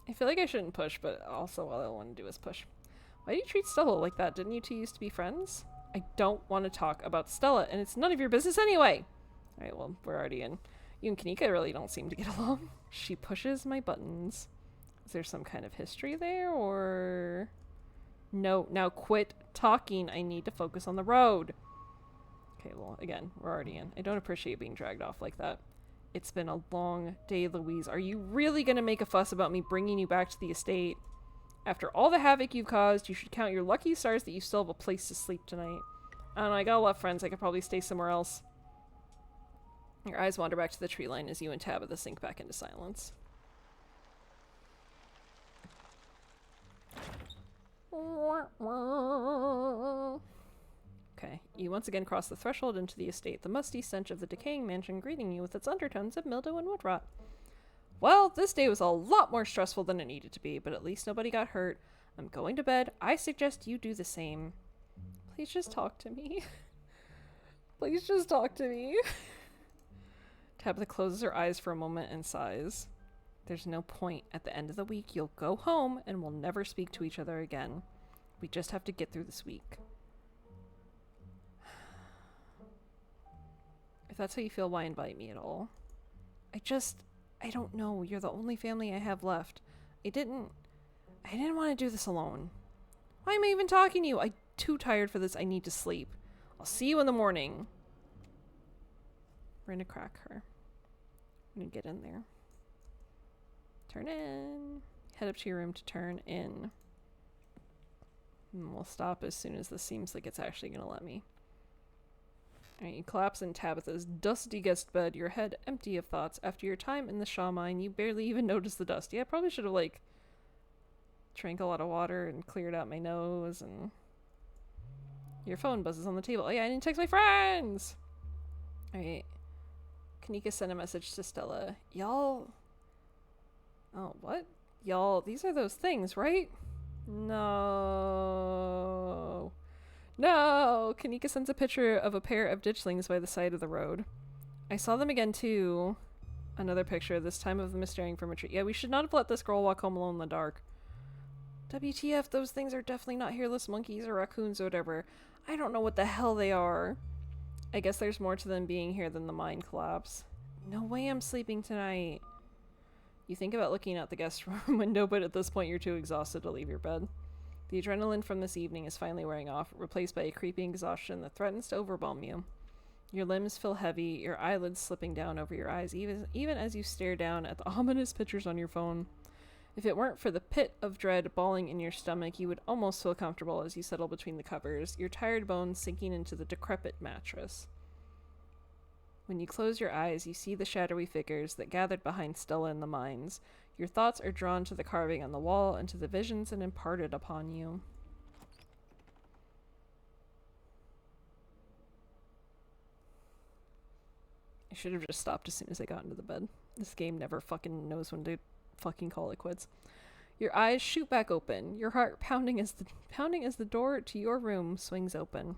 I feel like I shouldn't push, but also all I want to do is push. Why do you treat Stella like that? Didn't you two used to be friends? I don't want to talk about Stella, and it's none of your business anyway! Alright, well, we're already in. You and Kanika really don't seem to get along. She pushes my buttons. Is there some kind of history there, or... No, now quit talking. I need to focus on the road. Okay, well, again, we're already in. I don't appreciate being dragged off like that. It's been a long day, Louise. Are you really gonna make a fuss about me bringing you back to the estate? After all the havoc you've caused, you should count your lucky stars that you still have a place to sleep tonight. I don't know, I got a lot of friends. I could probably stay somewhere else. Your eyes wander back to the tree line as you and Tabitha sink back into silence. Okay, you once again cross the threshold into the estate, the musty stench of the decaying mansion greeting you with its undertones of mildew and wood rot. Well, this day was a lot more stressful than it needed to be, but at least nobody got hurt. I'm going to bed. I suggest you do the same. Please just talk to me. Please just talk to me. Tabitha closes her eyes for a moment and sighs. There's no point. At the end of the week, you'll go home and we'll never speak to each other again. We just have to get through this week. If that's how you feel, why invite me at all? I don't know. You're the only family I have left. I didn't want to do this alone. Why am I even talking to you? I'm too tired for this. I need to sleep. I'll see you in the morning. We're gonna crack her. I'm gonna get in there. Turn in. Head up to your room to turn in. And we'll stop as soon as this seems like it's actually gonna let me. Alright, you collapse in Tabitha's dusty guest bed, your head empty of thoughts. After your time in the Shaw mine, you barely even notice the dust. Yeah, I probably should have, like, drank a lot of water and cleared out my nose, and your phone buzzes on the table. Oh yeah, I didn't text my friends! Alright. Kanika sent a message to Stella. Y'all... Oh, what? Y'all, these are those things, right? No... No! Kanika sends a picture of a pair of ditchlings by the side of the road. I saw them again too. Another picture, this time of them staring from a tree. Yeah, we should not have let this girl walk home alone in the dark. WTF, those things are definitely not hairless monkeys or raccoons or whatever. I don't know what the hell they are. I guess there's more to them being here than the mine collapse. No way I'm sleeping tonight. You think about looking out the guest room window, but at this point you're too exhausted to leave your bed. The adrenaline from this evening is finally wearing off, replaced by a creeping exhaustion that threatens to overwhelm you. Your limbs feel heavy, your eyelids slipping down over your eyes, even as you stare down at the ominous pictures on your phone. If it weren't for the pit of dread balling in your stomach, you would almost feel comfortable as you settle between the covers, your tired bones sinking into the decrepit mattress. When you close your eyes, you see the shadowy figures that gathered behind Stella in the mines. Your thoughts are drawn to the carving on the wall and to the visions it imparted upon you. I should have just stopped as soon as I got into the bed. This game never fucking knows when to fucking call it quits. Your eyes shoot back open, your heart pounding as the door to your room swings open.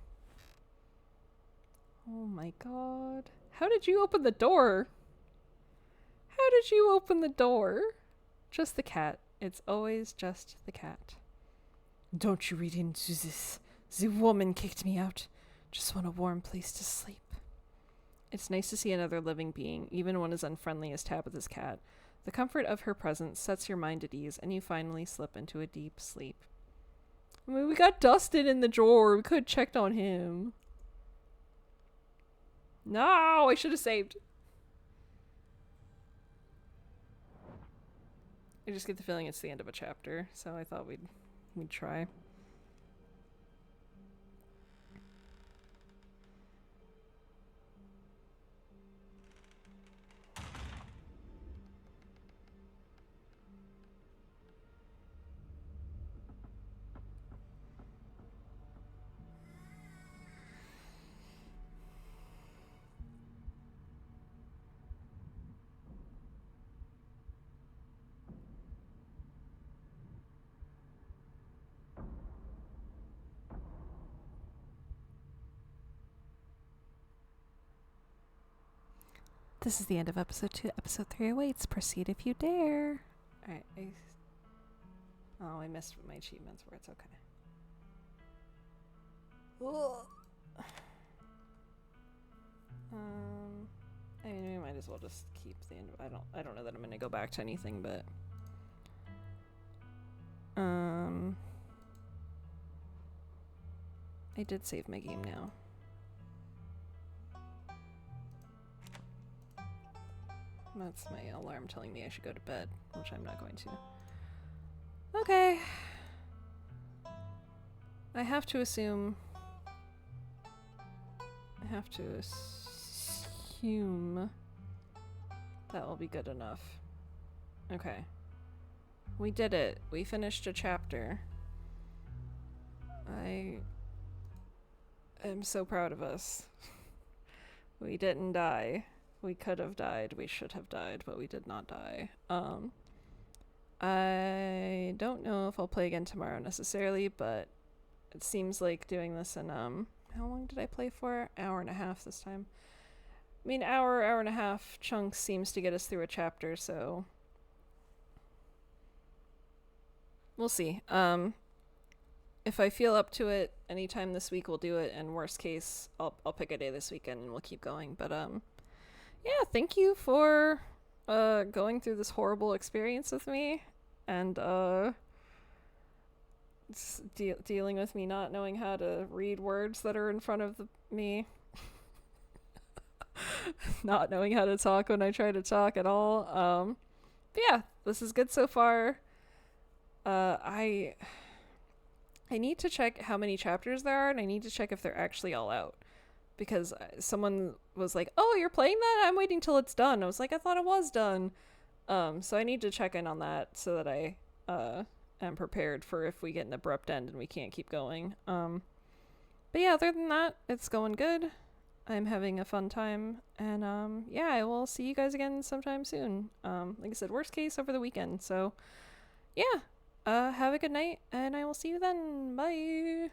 Oh my god. How did you open the door? How did you open the door? Just the cat. It's always just the cat. Don't you read into this. The woman kicked me out. Just want a warm place to sleep. It's nice to see another living being, even one as unfriendly as Tabitha's cat. The comfort of her presence sets your mind at ease, and you finally slip into a deep sleep. I mean, we got Dustin in the drawer. We could have checked on him. No, I should have saved. I just get the feeling it's the end of a chapter, so I thought we'd try. This is the end of episode 2. Episode 3 awaits. Proceed if you dare. Alright. I missed my achievements where it's okay. I mean, we might as well just keep the end. I don't know that I'm gonna go back to anything, but I did save my game now. That's my alarm telling me I should go to bed, which I'm not going to. Okay. I have to assume that will be good enough. Okay. We did it. We finished a chapter. I am so proud of us. We didn't die. We could have died. We should have died, but we did not die. I don't know if I'll play again tomorrow necessarily, but it seems like doing this in how long did I play for? Hour and a half this time. I mean, hour and a half chunks seems to get us through a chapter, so we'll see. If I feel up to it anytime this week, we'll do it, and worst case, I'll pick a day this weekend and we'll keep going. But yeah, thank you for going through this horrible experience with me, and dealing with me not knowing how to read words that are in front of me. Not knowing how to talk when I try to talk at all. But yeah, this is good so far. I need to check how many chapters there are, and I need to check if they're actually all out. Because someone was like, "Oh, you're playing that? I'm waiting till it's done." I was like, "I thought it was done." So I need to check in on that so that I am prepared for if we get an abrupt end and we can't keep going. But yeah, other than that, it's going good. I'm having a fun time, and yeah, I will see you guys again sometime soon. Like I said, worst case over the weekend. So yeah, have a good night, and I will see you then. Bye.